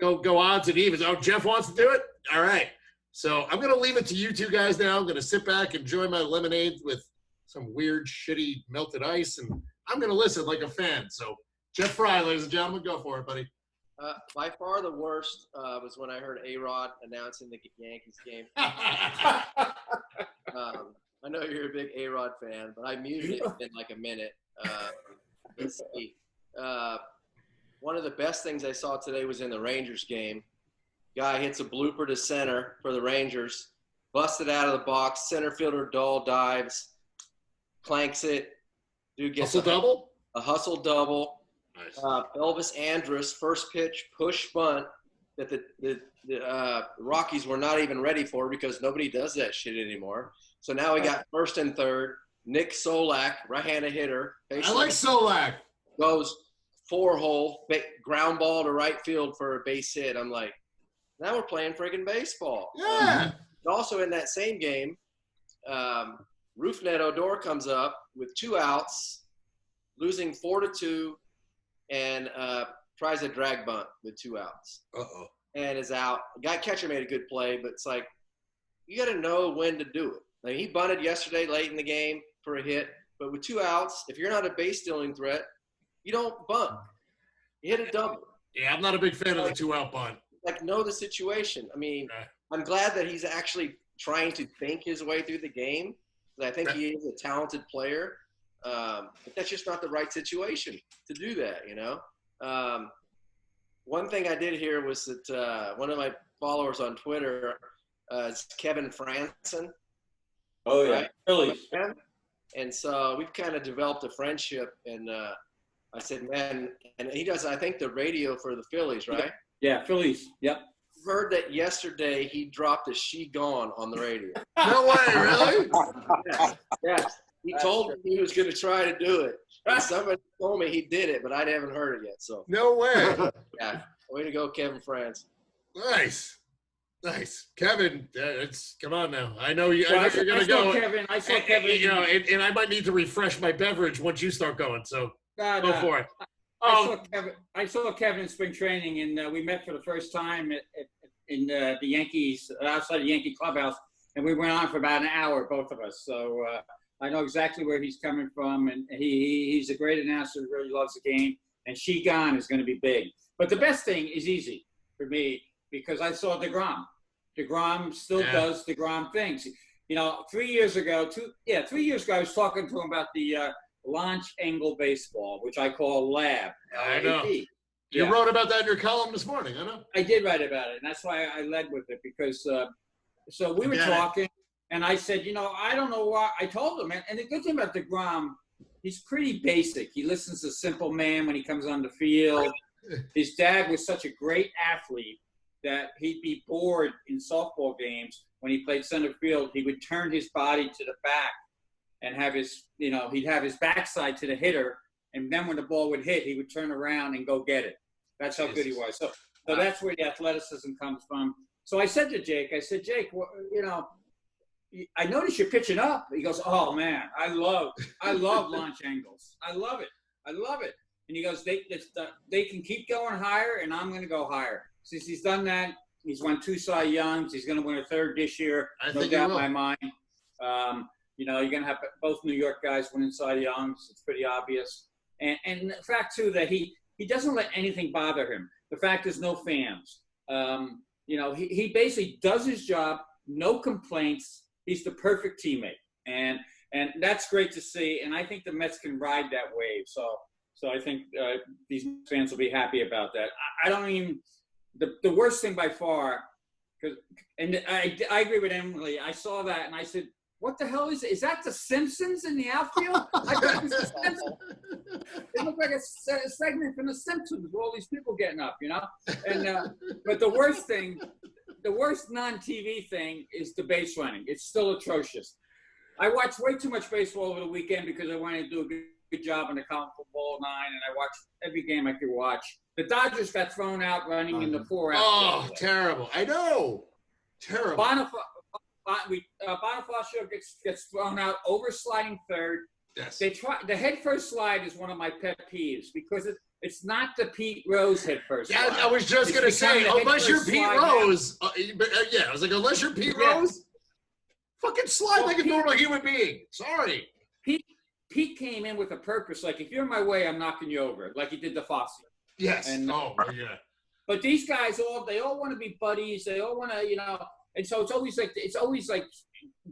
go odds and evens. Oh, Jeff wants to do it? All right. So I'm going to leave it to you two guys now. I'm going to sit back, enjoy my lemonade with some weird, shitty melted ice, and I'm going to listen like a fan. So Jeff Frye, ladies and gentlemen, go for it, buddy. By far the worst was when I heard A-Rod announcing the Yankees game. I know you're a big A-Rod fan, but I muted it in like a minute. Let's see. One of the best things I saw today was in the Rangers game. Guy hits a blooper to center for the Rangers, busted out of the box, center fielder Dahl dives, clanks it, Dude gets hustle double. A hustle double. Nice. Elvis Andrus, first pitch push bunt that the Rockies were not even ready for because nobody does that shit anymore. So now we got first and third. Nick Solak, right-handed hitter. I like Solak. Goes 4-hole, ground ball to right field for a base hit. I'm like, now we're playing friggin' baseball. Yeah. And also in that same game, Rougned Odor comes up with 2 outs, losing 4-2, and tries a drag bunt with 2 outs. Uh-oh. And is out. Catcher made a good play, but it's like, you got to know when to do it. Like, he bunted yesterday late in the game for a hit, but with 2 outs, if you're not a base stealing threat, you don't bunt. You hit a double. Yeah, I'm not a big fan of the 2-out bunt. Like, know the situation. I mean, I'm glad that he's actually trying to think his way through the game. I think he is a talented player, but that's just not the right situation to do that, you know? One thing I did hear was that one of my followers on Twitter is Kevin Franson. Oh, yeah. Right? Phillies. And so we've kind of developed a friendship, and I said, man, and he does, I think, the radio for the Phillies, right? Yeah, Phillies. Yep. Heard that yesterday he dropped a "She Gone" on the radio. No way, really? Yes. He told me he was going to try to do it. And somebody told me he did it, but I haven't heard it yet. So No way. yeah, way to go, Kevin France. Nice. Kevin, come on now. I know you're going to go. I saw Kevin. You know, and I might need to refresh my beverage once you start going. So go for it. I saw Kevin in spring training, and we met for the first time in the Yankees, outside the Yankee clubhouse, and we went on for about an hour, both of us. So I know exactly where he's coming from, and he's a great announcer, really loves the game, and She Gone is going to be big. But the best thing is easy for me because I saw DeGrom. DeGrom still does DeGrom things. You know, 3 years ago, 3 years ago, I was talking to him about the launch angle baseball, which I call LAB. I know. You wrote about that in your column this morning, I know. I did write about it, and that's why I led with it, because so we were talking, and I said, you know, I don't know why. I told him, and the good thing about DeGrom, he's pretty basic. He listens to Simple Man when he comes on the field. His dad was such a great athlete that he'd be bored in softball games when he played center field. He would turn his body to the back and have his, you know, he'd have his backside to the hitter, and then when the ball would hit, he would turn around and go get it. That's how good he was. So that's where the athleticism comes from. So I said to Jake, you know, I noticed you're pitching up. He goes, oh man, I love launch angles. I love it. And he goes, they can keep going higher, and I'm going to go higher. Since he's done that, he's won 2 Cy Youngs. He's going to win a 3rd this year. No doubt in my mind. You know, you're going to have both New York guys winning Cy Youngs. It's pretty obvious. And the fact, too, that he doesn't let anything bother him. The fact is no fans. You know, he basically does his job, no complaints. He's the perfect teammate. And that's great to see. And I think the Mets can ride that wave. So I think these fans will be happy about that. I don't even – the worst thing by far – and I agree with Emily. I saw that, and I said, what the hell is it? Is that the Simpsons in the outfield? I thought it was the Simpsons. It looked like a segment from the Simpsons with all these people getting up, you know? And but the worst non-TV thing is the base running. It's still atrocious. I watched way too much baseball over the weekend because I wanted to do a good job on the column for BallNine, and I watched every game I could watch. The Dodgers got thrown out running in the 4-out. Oh, terrible. I know. Terrible. Bonifacio gets thrown out over sliding third. Yes. The head first slide is one of my pet peeves because it's not the Pete Rose head first slide. Yeah, I was just going to say, unless you're Pete Rose, I was like, unless you're Pete Rose, fucking slide like a normal human being. Sorry. Pete came in with a purpose, like, if you're in my way, I'm knocking you over, like he did to Fossey. Yes. And, yeah. But these guys they all want to be buddies. They all want to, you know. And so it's always like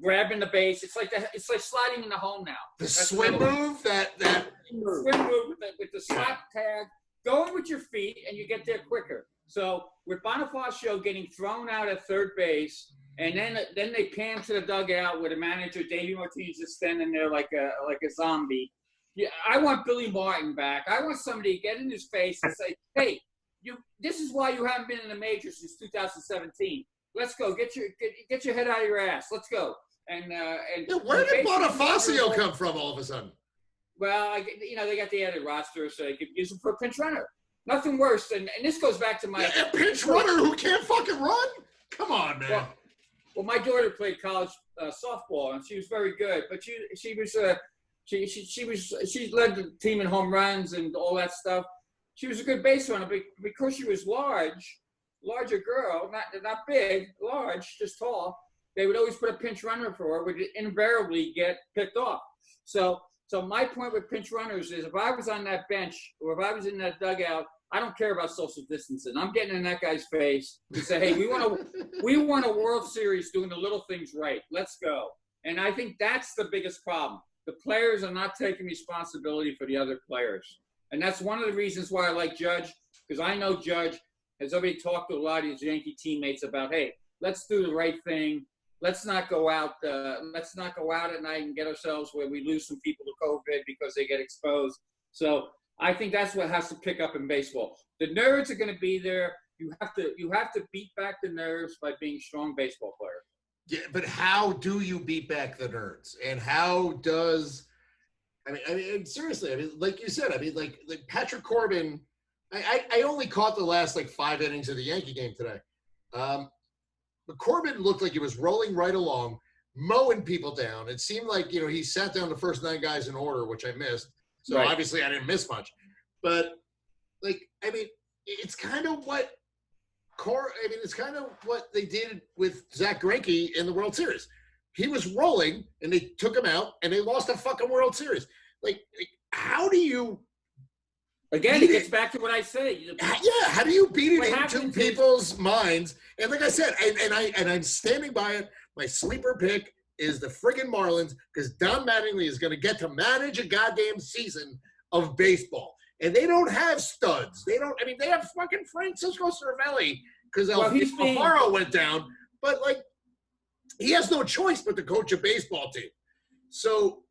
grabbing the base. It's like sliding in the home now. That's swim move, that swim move with the slap tag, going with your feet, and you get there quicker. So with Bonifacio getting thrown out at third base, and then they pan to the dugout where the manager Davey Martinez is standing there like a zombie, Yeah, I want Billy Martin back. I want somebody to get in his face and say, "Hey, this is why you haven't been in the majors since 2017. Let's go. Get your head out of your ass. Let's go." And where did Bonifacio come from all of a sudden? Well, they got the added roster, so they could use him for a pinch runner. Nothing worse. And this goes back to my a pinch runner who can't fucking run. Come on, man. Well, my daughter played college softball, and she was very good. But she led the team in home runs and all that stuff. She was a good base runner, but because she was larger girl, not big, large, just tall. They would always put a pinch runner for her, would invariably get picked off. So my point with pinch runners is if I was on that bench or if I was in that dugout, I don't care about social distancing. I'm getting in that guy's face to say, hey, we won a World Series doing the little things right. Let's go. And I think that's the biggest problem. The players are not taking responsibility for the other players. And that's one of the reasons why I like Judge, because I know Judge has already talked to a lot of his Yankee teammates about, hey, let's do the right thing. Let's not go out. Let's not go out at night and get ourselves where we lose some people to COVID because they get exposed. So I think that's what has to pick up in baseball. The nerds are going to be there. You have to beat back the nerves by being strong baseball players. Yeah, but how do you beat back the nerds? And how does I mean seriously, I mean, like you said, I mean, like Patrick Corbin. I only caught the last 5 innings of the Yankee game today. But Corbin looked like he was rolling right along, mowing people down. It seemed like, he sat down the first 9 guys in order, which I missed. So Obviously I didn't miss much. But, it's kind of what they did with Zach Greinke in the World Series. He was rolling, and they took him out, and they lost a fucking World Series. How do you – Again, it gets back to what I say. Yeah, how do you beat it into people's minds? And like I said, and I'm standing by it. My sleeper pick is the friggin' Marlins because Don Mattingly is going to get to manage a goddamn season of baseball. And they don't have studs. They have fucking Francisco Cervelli because Alfaro went down. But, he has no choice but to coach a baseball team. So,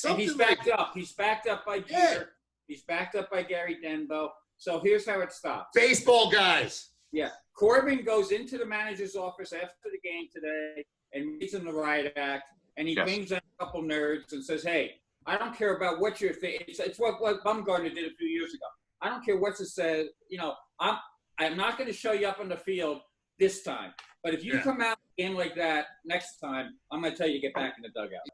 and he's backed up. He's backed up by Jeter. Yeah. He's backed up by Gary Denbo. So here's how it stops. Baseball guys. Yeah. Corbin goes into the manager's office after the game today and reads him the riot act. And he brings in a couple nerds and says, hey, I don't care about what you're thinking. It's what Bumgarner did a few years ago. I don't care what it says. I'm not going to show you up on the field this time. But if you come out in a game like that next time, I'm going to tell you to get back in the dugout.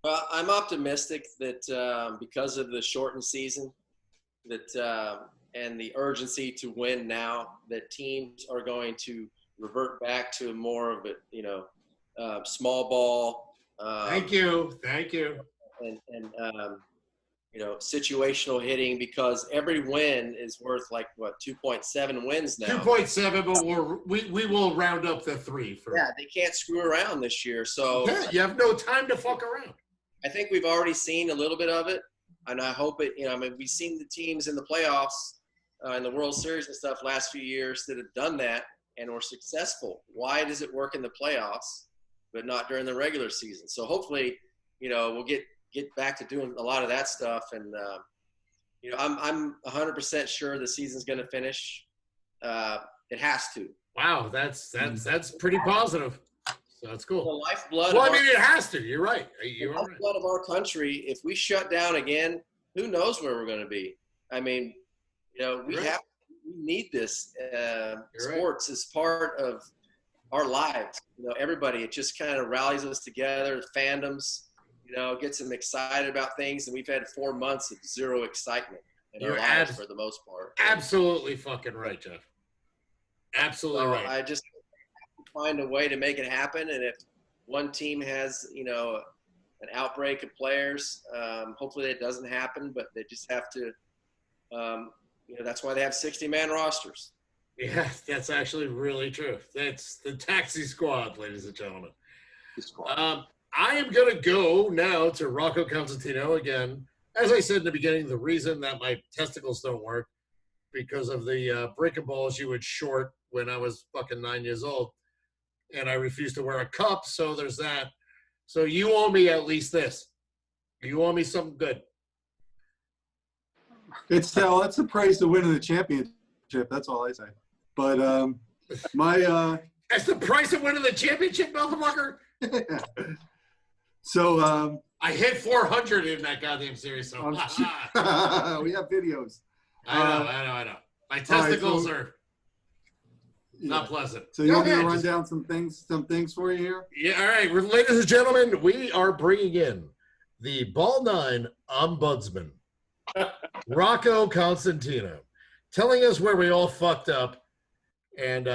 Well, I'm optimistic that because of the shortened season, and the urgency to win now, that teams are going to revert back to more of a, small ball. Thank you. And situational hitting because every win is worth 2.7 wins now. 2.7, but we will round up the 3 for. Yeah, they can't screw around this year. So you have no time to fuck around. I think we've already seen a little bit of it. And I hope it, we've seen the teams in the playoffs, in the World Series and stuff last few years that have done that and were successful. Why does it work in the playoffs, but not during the regular season? So hopefully, we'll get back to doing a lot of that stuff. And, I'm 100% sure the season's going to finish. It has to. Wow. That's pretty positive. So that's cool. The lifeblood. Well, it has to. You're right. You're right. Lifeblood of our country. If we shut down again, who knows where we're going to be? We need this. Sports is part of our lives. Everybody. It just kind of rallies us together. Fandoms. Gets them excited about things, and we've had 4 months of zero excitement in our lives for the most part. Absolutely fucking right, Jeff. Absolutely right. I just find a way to make it happen, and if one team has an outbreak of players, hopefully it doesn't happen, but they just have to that's why they have 60-man rosters. Yeah, that's actually really true. That's the taxi squad, ladies and gentlemen. The squad. I am going to go now to Rocco Constantino again. As I said in the beginning, the reason that my testicles don't work because of the breaking balls you would short when I was fucking 9 years old. And I refused to wear a cup, so there's that. So you owe me at least this. You owe me something good. That's the price of winning the championship. That's all I say. But that's the price of winning the championship, motherfucker. So I hit 400 in that goddamn series. So we have videos. I know. My testicles are not pleasant. So you want me to run down some things for you here? Yeah, all right. Ladies and gentlemen, we are bringing in the BallNine Ombudsman, Rocco Constantino, telling us where we all fucked up. And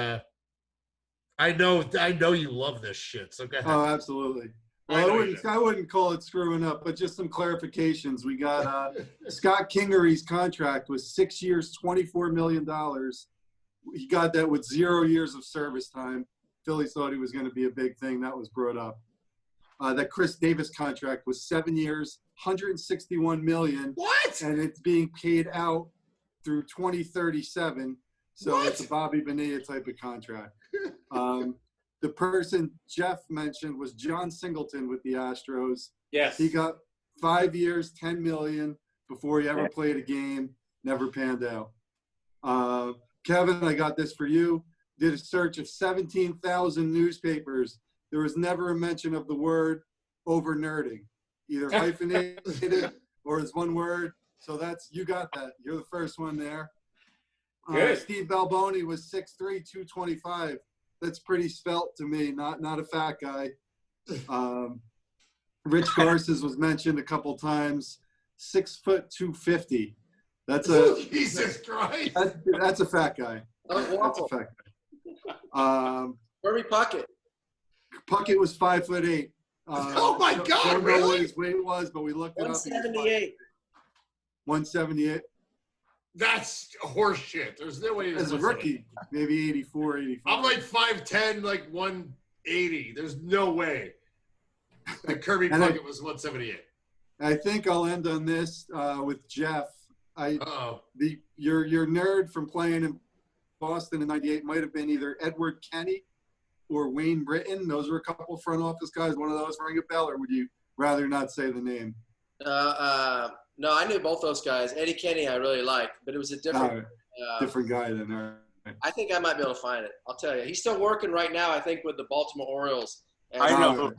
I know you love this shit. So go ahead. Oh, absolutely. Well, I wouldn't call it screwing up, but just some clarifications. We got Scott Kingery's contract was 6 years, $24 million. He got that with 0 years of service time. Phillies thought he was going to be a big thing. That was brought up. That Chris Davis contract was 7 years, $161 million. What? And it's being paid out through 2037. So it's a Bobby Bonilla type of contract. The person Jeff mentioned was John Singleton with the Astros. Yes. He got 5 years, $10 million before he ever played a game. Never panned out. Kevin, I got this for you. Did a search of 17,000 newspapers. There was never a mention of the word over nerding, either hyphenated or as one word. So you got that. You're the first one there. Steve Balboni was 6'3", 225. That's pretty svelte to me, not a fat guy. Rich Garces was mentioned a couple times, 6 foot 250. That's Jesus Christ. That's a fat guy. That's a fat guy. Kirby Puckett. Puckett was 5'8". Oh my God! Don't really? know what his weight was, but we looked it up. 178. 178. That's horse shit. There's no way. As a rookie, maybe 84, 85. I'm like 5'10", like 180. There's no way. The Kirby Puckett was 178. I think I'll end on this with Jeff. Your nerd from playing in Boston in '98 might have been either Edward Kenny or Wayne Britton. Those were a couple front office guys. One of those ring a bell, or would you rather not say the name? No, I knew both those guys. Eddie Kenny I really liked, but it was a different guy than her. I think I might be able to find it. I'll tell you. He's still working right now, I think, with the Baltimore Orioles. And I know.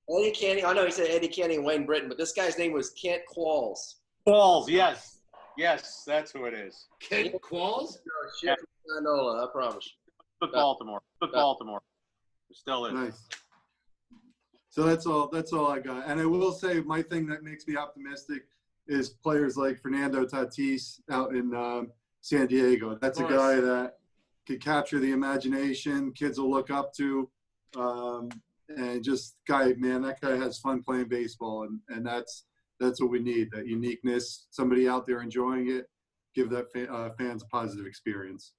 Eddie Kenny. I know he said Eddie Kenny and Wayne Britton, but this guy's name was Kent Qualls. Qualls, yes. Yes, that's who it is. Kent Qualls? Shit from Nola, I promise. Took Baltimore. Still is. Nice. So that's all I got. And I will say my thing that makes me optimistic is players like Fernando Tatis out in San Diego. That's a guy that could capture the imagination. Kids will look up to. And just that guy has fun playing baseball. And that's what we need, that uniqueness, somebody out there enjoying it, give that fans a positive experience.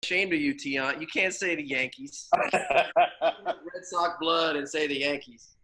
Ashamed of you, Tiant. You can't say the Yankees. Red Sox blood and say the Yankees.